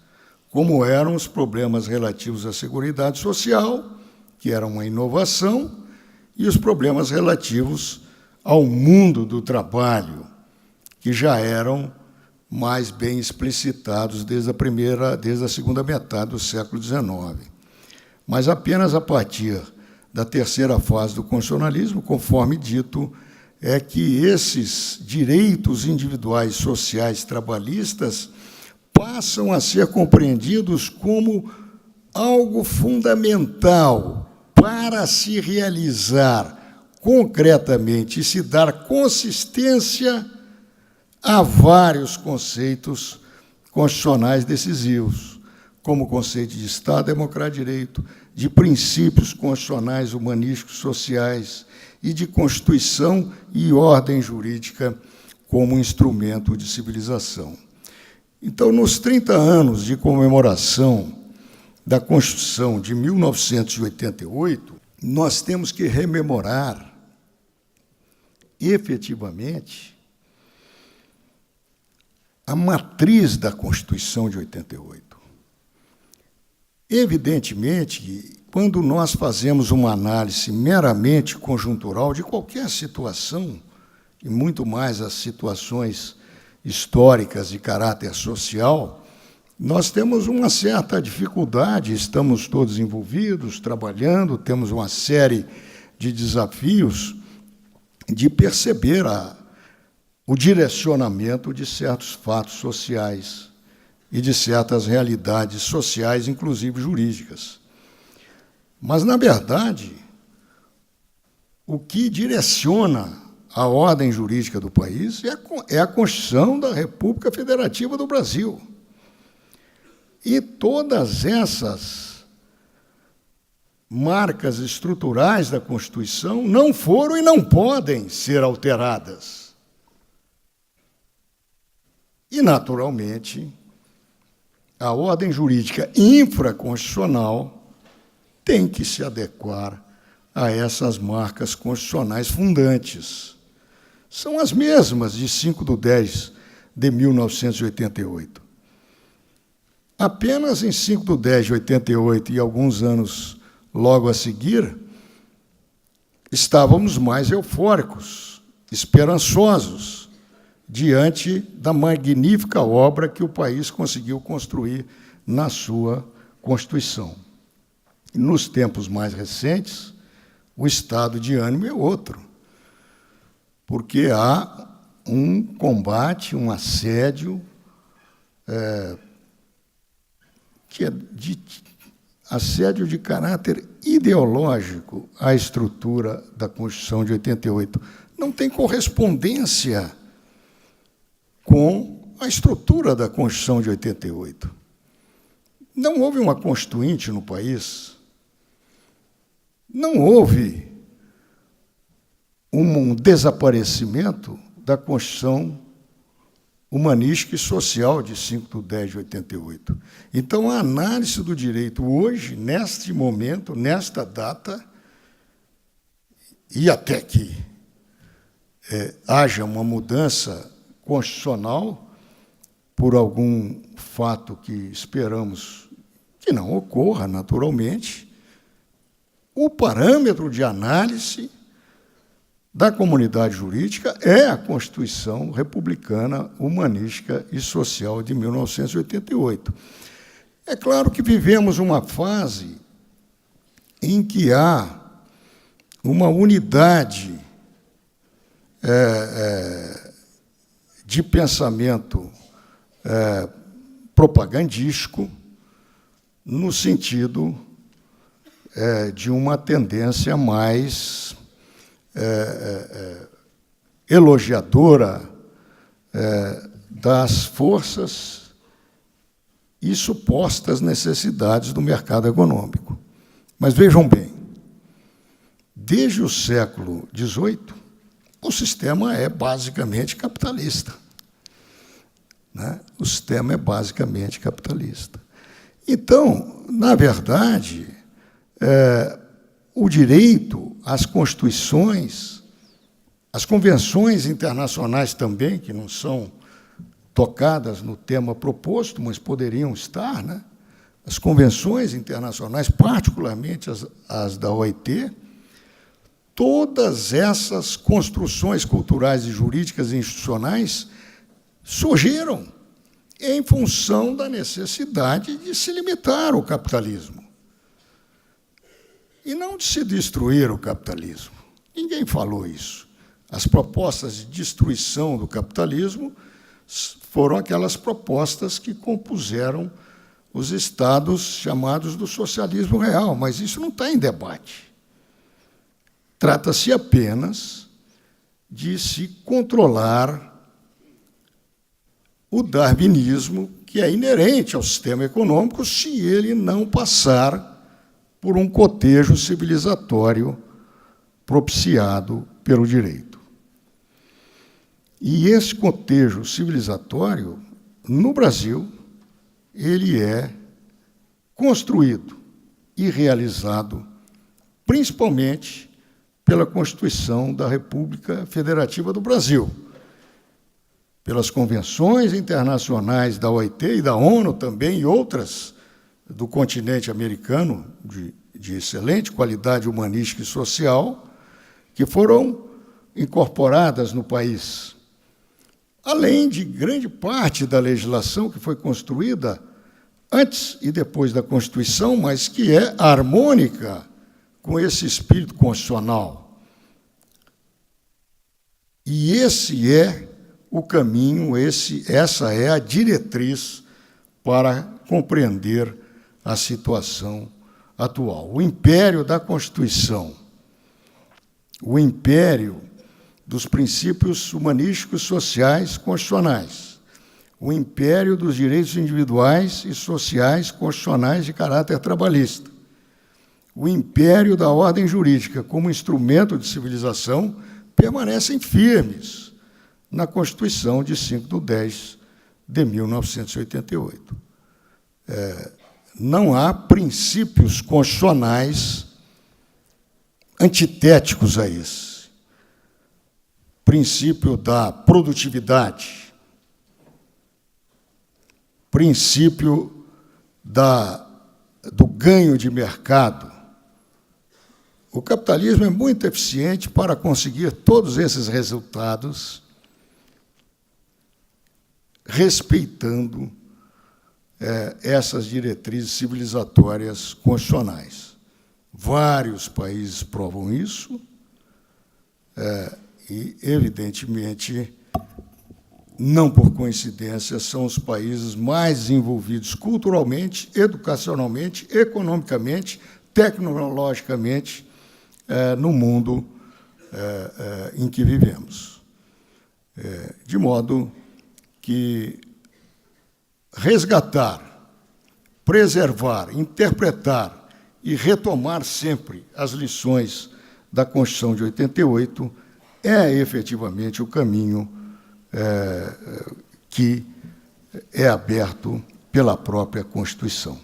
como eram os problemas relativos à Seguridade Social, que era uma inovação, e os problemas relativos ao mundo do trabalho, que já eram mais bem explicitados desde a segunda metade do século XIX. Mas apenas a partir da terceira fase do constitucionalismo, conforme dito, é que esses direitos individuais sociais trabalhistas passam a ser compreendidos como algo fundamental para se realizar concretamente e se dar consistência a vários conceitos constitucionais decisivos, como o conceito de Estado Democrático de Direito, de princípios constitucionais humanísticos sociais e de Constituição e ordem jurídica como instrumento de civilização. Então, nos 30 anos de comemoração da Constituição de 1988, nós temos que rememorar, efetivamente, a matriz da Constituição de 88. Evidentemente, quando nós fazemos uma análise meramente conjuntural de qualquer situação, e muito mais as situações históricas de caráter social, nós temos uma certa dificuldade, estamos todos envolvidos, trabalhando, temos uma série de desafios de perceber o direcionamento de certos fatos sociais e de certas realidades sociais, inclusive jurídicas. Mas, na verdade, o que direciona a ordem jurídica do país é a Constituição da República Federativa do Brasil. E todas essas marcas estruturais da Constituição não foram e não podem ser alteradas. E, naturalmente, a ordem jurídica infraconstitucional tem que se adequar a essas marcas constitucionais fundantes. São as mesmas de 5/10 de 1988. Apenas em 5/10 de 88 e alguns anos logo a seguir, estávamos mais eufóricos, esperançosos, diante da magnífica obra que o país conseguiu construir na sua Constituição. Nos tempos mais recentes, o estado de ânimo é outro, porque há um combate, um assédio, que é assédio de caráter ideológico à estrutura da Constituição de 88. Não tem correspondência com a estrutura da Constituição de 88. Não houve uma constituinte no país, não houve um desaparecimento da Constituição humanística e social de 5/10 de 88. Então, a análise do direito hoje, neste momento, nesta data, e até que haja uma mudança constitucional por algum fato que esperamos que não ocorra, naturalmente, o parâmetro de análise da comunidade jurídica é a Constituição Republicana, Humanística e Social de 1988. É claro que vivemos uma fase em que há uma unidade de pensamento propagandístico no sentido de uma tendência mais elogiadora das forças e supostas necessidades do mercado econômico. Mas vejam bem, desde o século XVIII, o sistema é basicamente capitalista. Né? O sistema é basicamente capitalista. Então, na verdade, o direito, as constituições, as convenções internacionais também, que não são tocadas no tema proposto, mas poderiam estar, né? As convenções internacionais, particularmente as da OIT, todas essas construções culturais e jurídicas e institucionais surgiram em função da necessidade de se limitar o capitalismo e não de se destruir o capitalismo. Ninguém falou isso. As propostas de destruição do capitalismo foram aquelas propostas que compuseram os estados chamados do socialismo real, mas isso não está em debate. Trata-se apenas de se controlar o darwinismo, que é inerente ao sistema econômico, se ele não passar por um cotejo civilizatório propiciado pelo direito. E esse cotejo civilizatório, no Brasil, ele é construído e realizado principalmente pela Constituição da República Federativa do Brasil, pelas convenções internacionais da OIT e da ONU também, e outras do continente americano, de excelente qualidade humanística e social, que foram incorporadas no país. Além de grande parte da legislação que foi construída antes e depois da Constituição, mas que é harmônica com esse espírito constitucional. E esse é o caminho, essa é a diretriz para compreender a situação atual. O império da Constituição, o império dos princípios humanísticos sociais constitucionais, o império dos direitos individuais e sociais constitucionais de caráter trabalhista, o império da ordem jurídica como instrumento de civilização permanecem firmes na Constituição de 5/10 de 1988. Não há princípios constitucionais antitéticos a esse. Princípio da produtividade, princípio do ganho de mercado. O capitalismo é muito eficiente para conseguir todos esses resultados, respeitando essas diretrizes civilizatórias constitucionais. Vários países provam isso, e, evidentemente, não por coincidência, são os países mais desenvolvidos culturalmente, educacionalmente, economicamente, tecnologicamente, no mundo em que vivemos. De modo que resgatar, preservar, interpretar e retomar sempre as lições da Constituição de 88 é efetivamente o caminho que é aberto pela própria Constituição.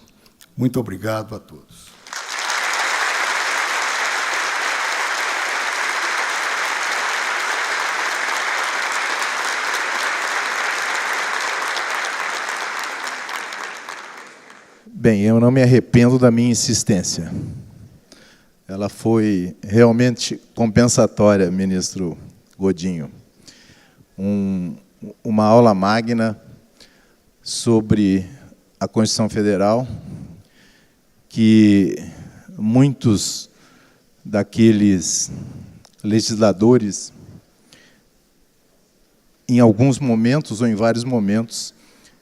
Muito obrigado a todos. Bem, eu não me arrependo da minha insistência. Ela foi realmente compensatória, ministro Godinho. Uma aula magna sobre a Constituição Federal, que muitos daqueles legisladores, em alguns momentos ou em vários momentos,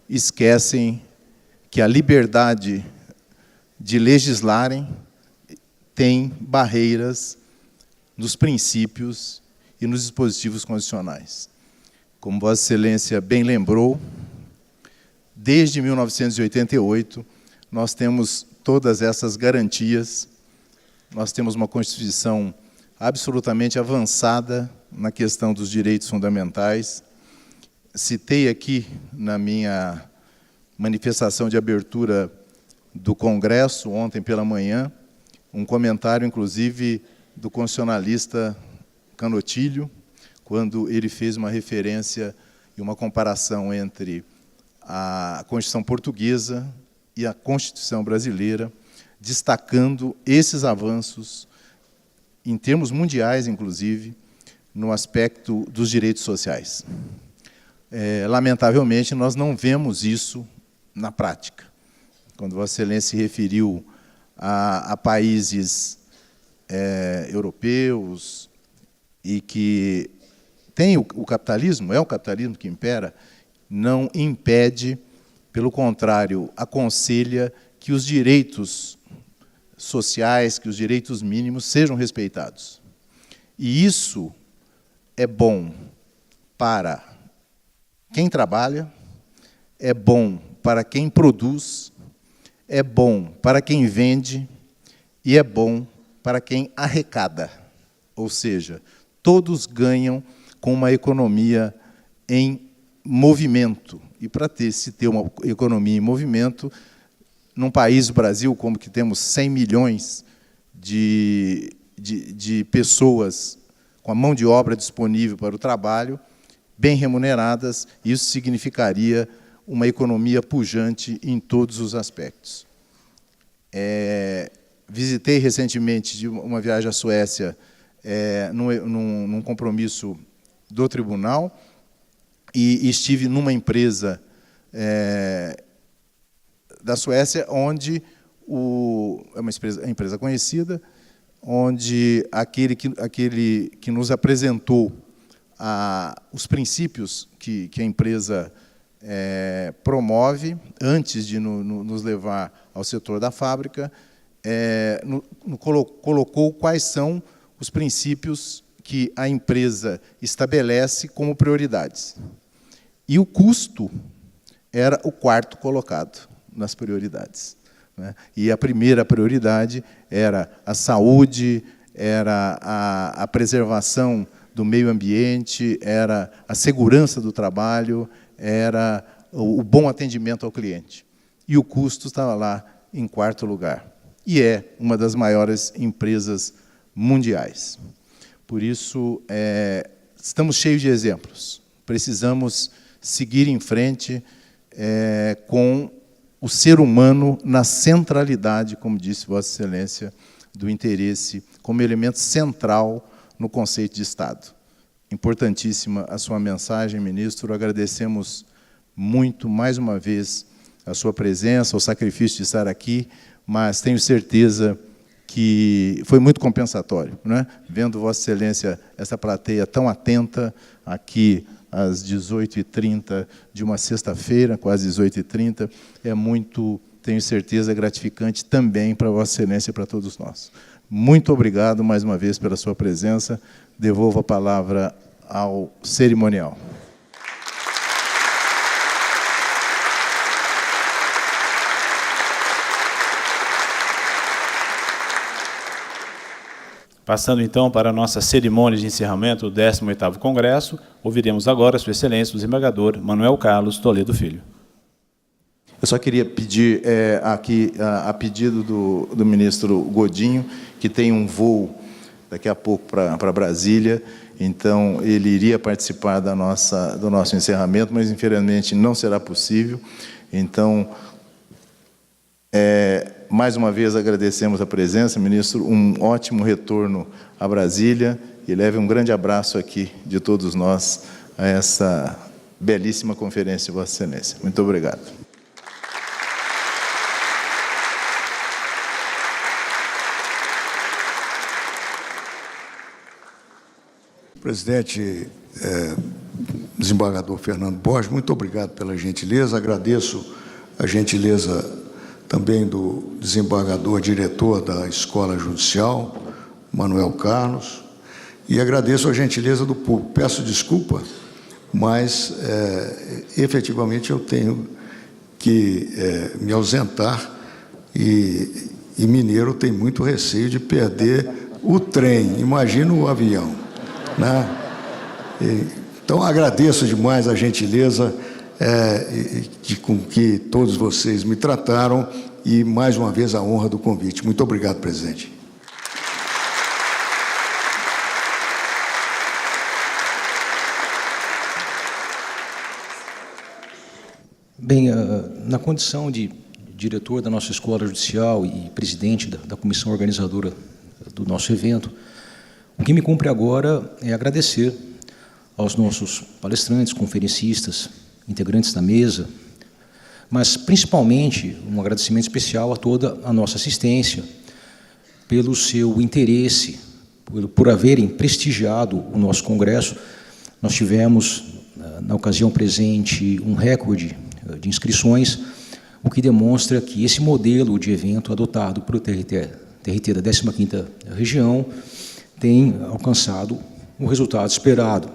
esquecem que a liberdade de legislarem tem barreiras nos princípios e nos dispositivos constitucionais. Como Vossa Excelência bem lembrou, desde 1988, nós temos todas essas garantias, nós temos uma Constituição absolutamente avançada na questão dos direitos fundamentais. Citei aqui, na minha manifestação de abertura do Congresso, ontem pela manhã, um comentário, inclusive, do constitucionalista Canotilho, quando ele fez uma referência e uma comparação entre a Constituição portuguesa e a Constituição brasileira, destacando esses avanços, em termos mundiais, inclusive, no aspecto dos direitos sociais. Lamentavelmente, nós não vemos isso na prática. Quando Vossa Excelência se referiu a países europeus e que tem o capitalismo, é o capitalismo que impera, não impede, pelo contrário, aconselha que os direitos sociais, que os direitos mínimos sejam respeitados. E isso é bom para quem trabalha, é bom para quem produz, é bom para quem vende e é bom para quem arrecada. Ou seja, todos ganham com uma economia em movimento. E para se ter uma economia em movimento, num país, o Brasil, como que temos 100 milhões de pessoas com a mão de obra disponível para o trabalho, bem remuneradas, isso significaria uma economia pujante em todos os aspectos. Visitei recentemente, de uma viagem à Suécia, num compromisso do tribunal, e estive numa empresa da Suécia, onde é uma empresa conhecida, onde aquele que nos apresentou os princípios que a empresa promove, antes de nos levar ao setor da fábrica, colocou quais são os princípios que a empresa estabelece como prioridades. E o custo era o quarto colocado nas prioridades, né? E a primeira prioridade era a saúde, era a preservação do meio ambiente, era a segurança do trabalho, era o bom atendimento ao cliente. E o custo estava lá em quarto lugar. E é uma das maiores empresas mundiais. Por isso, estamos cheios de exemplos. Precisamos seguir em frente com o ser humano na centralidade, como disse Vossa Excelência, do interesse como elemento central no conceito de Estado. Importantíssima a sua mensagem, ministro. Agradecemos muito, mais uma vez, a sua presença, o sacrifício de estar aqui, mas tenho certeza que foi muito compensatório, né? Vendo Vossa Excelência, essa plateia tão atenta, aqui às 18h30 de uma sexta-feira, quase 18h30, é muito, tenho certeza, gratificante também para Vossa Excelência e para todos nós. Muito obrigado, mais uma vez, pela sua presença. Devolvo a palavra ao cerimonial. Passando, então, para a nossa cerimônia de encerramento do 18º Congresso, ouviremos agora Sua Excelência, o desembargador Manuel Carlos Toledo Filho. Eu só queria pedir aqui, a pedido do ministro Godinho, que tem um voo daqui a pouco para Brasília, então ele iria participar do nosso encerramento, mas, infelizmente, não será possível. Então, mais uma vez, agradecemos a presença, ministro, um ótimo retorno a Brasília e leve um grande abraço aqui de todos nós a essa belíssima conferência de Vossa Excelência. Muito obrigado. Presidente, desembargador Fernando Borges, muito obrigado pela gentileza. Agradeço a gentileza também do desembargador diretor da Escola Judicial, Manuel Carlos, e agradeço a gentileza do público. Peço desculpa, mas efetivamente eu tenho que me ausentar e mineiro tem muito receio de perder o trem, imagina o avião, né? Então agradeço demais a gentileza com que todos vocês me trataram e, mais uma vez, a honra do convite. Muito obrigado, presidente. Bem, na condição de diretor da nossa Escola Judicial e presidente da comissão organizadora do nosso evento, o que me cumpre agora é agradecer aos nossos palestrantes, conferencistas, integrantes da mesa, mas, principalmente, um agradecimento especial a toda a nossa assistência, pelo seu interesse, por haverem prestigiado o nosso congresso, Nós tivemos, na ocasião presente, um recorde de inscrições, o que demonstra que esse modelo de evento adotado pelo TRT da 15ª região tem alcançado o resultado esperado.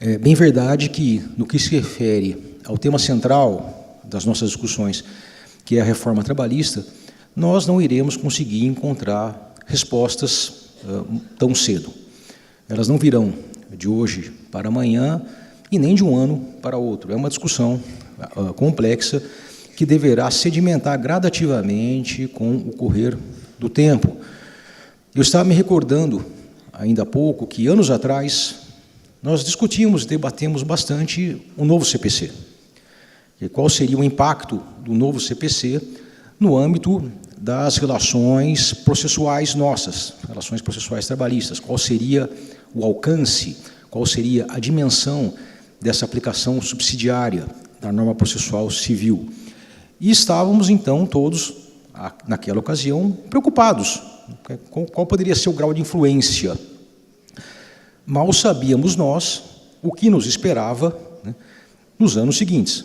É bem verdade que, no que se refere ao tema central das nossas discussões, que é a reforma trabalhista, nós não iremos conseguir encontrar respostas tão cedo. Elas não virão de hoje para amanhã e nem de um ano para outro. É uma discussão complexa que deverá sedimentar gradativamente com o correr do tempo. Eu estava me recordando, ainda há pouco, que anos atrás nós discutimos e debatemos bastante o novo CPC. E qual seria o impacto do novo CPC no âmbito das relações processuais nossas, relações processuais trabalhistas, qual seria o alcance, qual seria a dimensão dessa aplicação subsidiária da norma processual civil. E estávamos, então, todos, naquela ocasião, preocupados. Qual poderia ser o grau de influência? Mal sabíamos nós o que nos esperava, né, nos anos seguintes.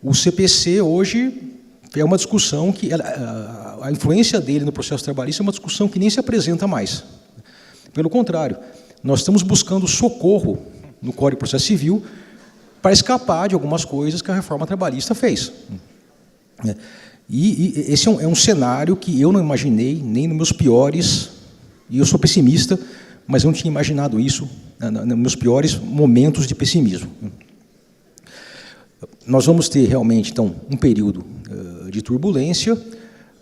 O CPC, hoje, é uma discussão que... A influência dele no processo trabalhista é uma discussão que nem se apresenta mais. Pelo contrário, nós estamos buscando socorro no Código de Processo Civil para escapar de algumas coisas que a reforma trabalhista fez. E esse é um cenário que eu não imaginei nem nos meus piores, e eu sou pessimista, mas eu não tinha imaginado isso nos meus piores momentos de pessimismo. Nós vamos ter realmente, então, um período de turbulência,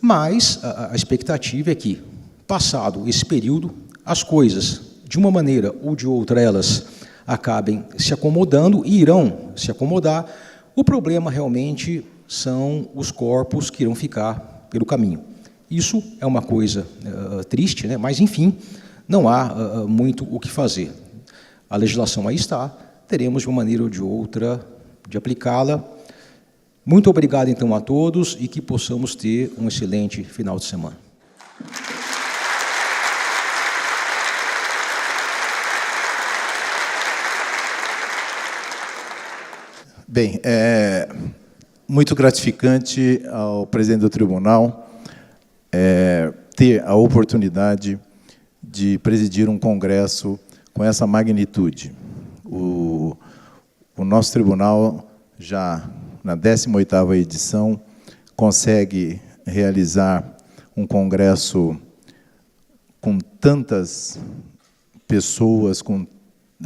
mas a expectativa é que, passado esse período, as coisas, de uma maneira ou de outra, elas acabem se acomodando e irão se acomodar. O problema realmente são os corpos que irão ficar pelo caminho. Isso é uma coisa triste, né? Mas, enfim, não há muito o que fazer. A legislação aí está, teremos de uma maneira ou de outra de aplicá-la. Muito obrigado, então, a todos e que possamos ter um excelente final de semana. Bem, é muito gratificante ao presidente do tribunal ter a oportunidade de presidir um congresso com essa magnitude. O nosso tribunal, já na 18ª edição, consegue realizar um congresso com tantas pessoas, com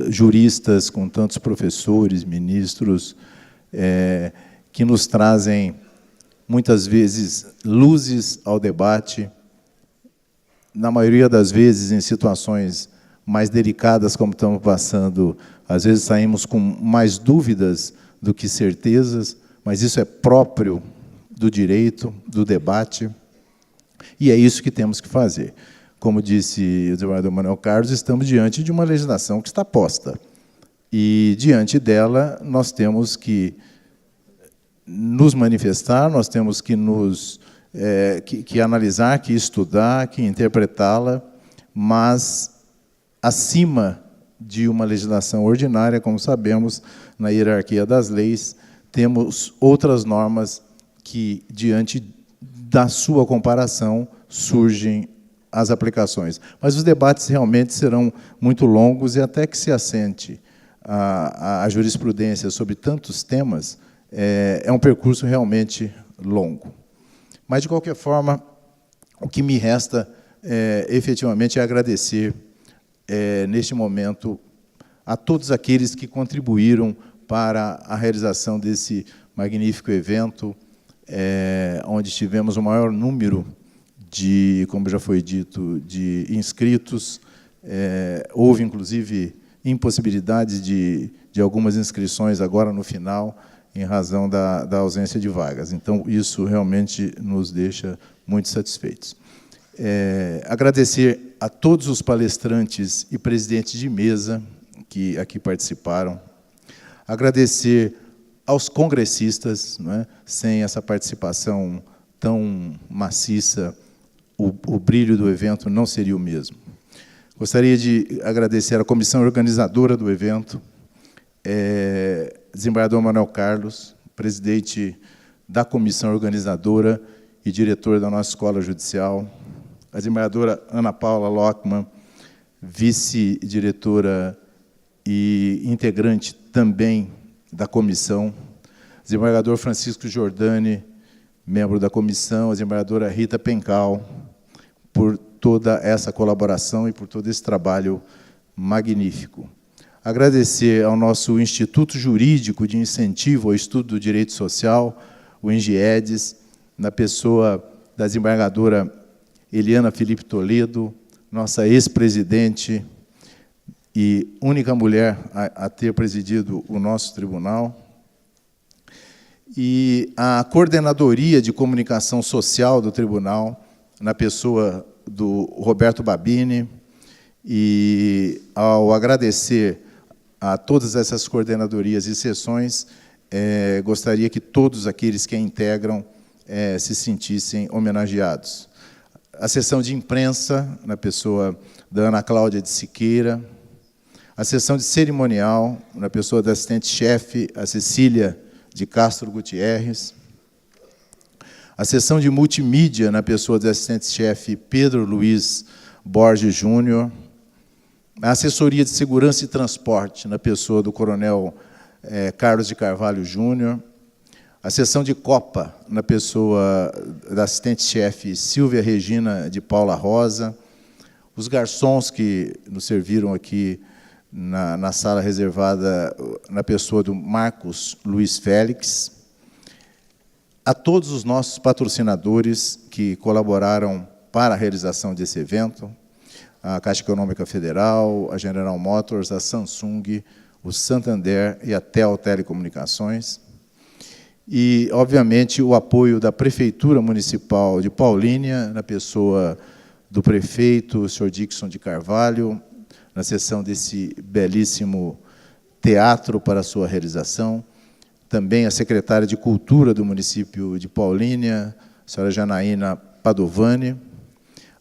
juristas, com tantos professores, ministros, que nos trazem, muitas vezes, luzes ao debate, na maioria das vezes, em situações mais delicadas, como estamos passando, às vezes saímos com mais dúvidas do que certezas, mas isso é próprio do direito, do debate, e é isso que temos que fazer. Como disse o desembargador Manuel Carlos, estamos diante de uma legislação que está posta, e, diante dela, nós temos que nos manifestar, nós temos que que analisar, que estudar, que interpretá-la, mas, acima de uma legislação ordinária, como sabemos, na hierarquia das leis, temos outras normas que, diante da sua comparação, surgem as aplicações. Mas os debates realmente serão muito longos, e até que se assente a jurisprudência sobre tantos temas, é um percurso realmente longo. Mas, de qualquer forma, o que me resta, efetivamente, é agradecer, neste momento, a todos aqueles que contribuíram para a realização desse magnífico evento, onde tivemos o maior número de, como já foi dito, de inscritos. Houve, inclusive, impossibilidade de algumas inscrições agora no final, em razão da ausência de vagas. Então, isso realmente nos deixa muito satisfeitos. Agradecer a todos os palestrantes e presidentes de mesa que aqui participaram. Agradecer aos congressistas, não é? Sem essa participação tão maciça, o brilho do evento não seria o mesmo. Gostaria de agradecer à comissão organizadora do evento, desembargador Manuel Carlos, presidente da comissão organizadora e diretor da nossa Escola Judicial, a desembargadora Ana Paula Lockman, vice-diretora e integrante também da comissão, desembargador Francisco Giordani, membro da comissão, a desembargadora Rita Pencal, por toda essa colaboração e por todo esse trabalho magnífico. Agradecer ao nosso Instituto Jurídico de Incentivo ao Estudo do Direito Social, o INGIEDES, na pessoa da desembargadora Eliana Felipe Toledo, nossa ex-presidente e única mulher a ter presidido o nosso tribunal, e a coordenadoria de comunicação social do tribunal, na pessoa do Roberto Babini, e ao agradecer a todas essas coordenadorias e sessões, gostaria que todos aqueles que a integram se sentissem homenageados. A sessão de imprensa, na pessoa da Ana Cláudia de Siqueira, a sessão de cerimonial, na pessoa da assistente-chefe, a Cecília de Castro Gutierrez, a sessão de multimídia, na pessoa do assistente-chefe Pedro Luiz Borges Júnior, a assessoria de segurança e transporte, na pessoa do coronel Carlos de Carvalho Júnior, a sessão de Copa, na pessoa da assistente-chefe Silvia Regina de Paula Rosa, os garçons que nos serviram aqui na sala reservada, na pessoa do Marcos Luiz Félix, a todos os nossos patrocinadores que colaboraram para a realização desse evento, a Caixa Econômica Federal, a General Motors, a Samsung, o Santander e a Tel Telecomunicações, e, obviamente, o apoio da Prefeitura Municipal de Paulínia, na pessoa do prefeito, o senhor Dixon de Carvalho, na sessão desse belíssimo teatro para a sua realização, também a secretária de Cultura do município de Paulínia, a senhora Janaína Padovani,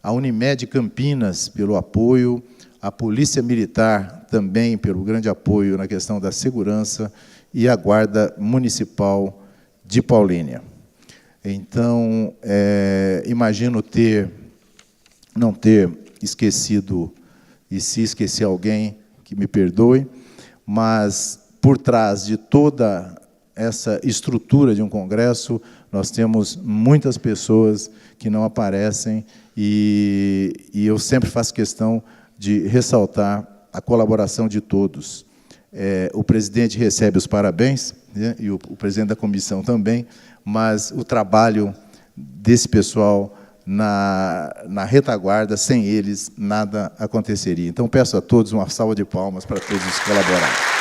a Unimed Campinas pelo apoio, a Polícia Militar também pelo grande apoio na questão da segurança e a Guarda Municipal de Paulínia. Então, imagino não ter esquecido, e se esquecer alguém, que me perdoe, mas, por trás de toda essa estrutura de um congresso, nós temos muitas pessoas que não aparecem, e eu sempre faço questão de ressaltar a colaboração de todos. O presidente recebe os parabéns, né, e o presidente da comissão também, mas o trabalho desse pessoal na retaguarda, sem eles, nada aconteceria. Então, peço a todos uma salva de palmas para todos os colaboradores.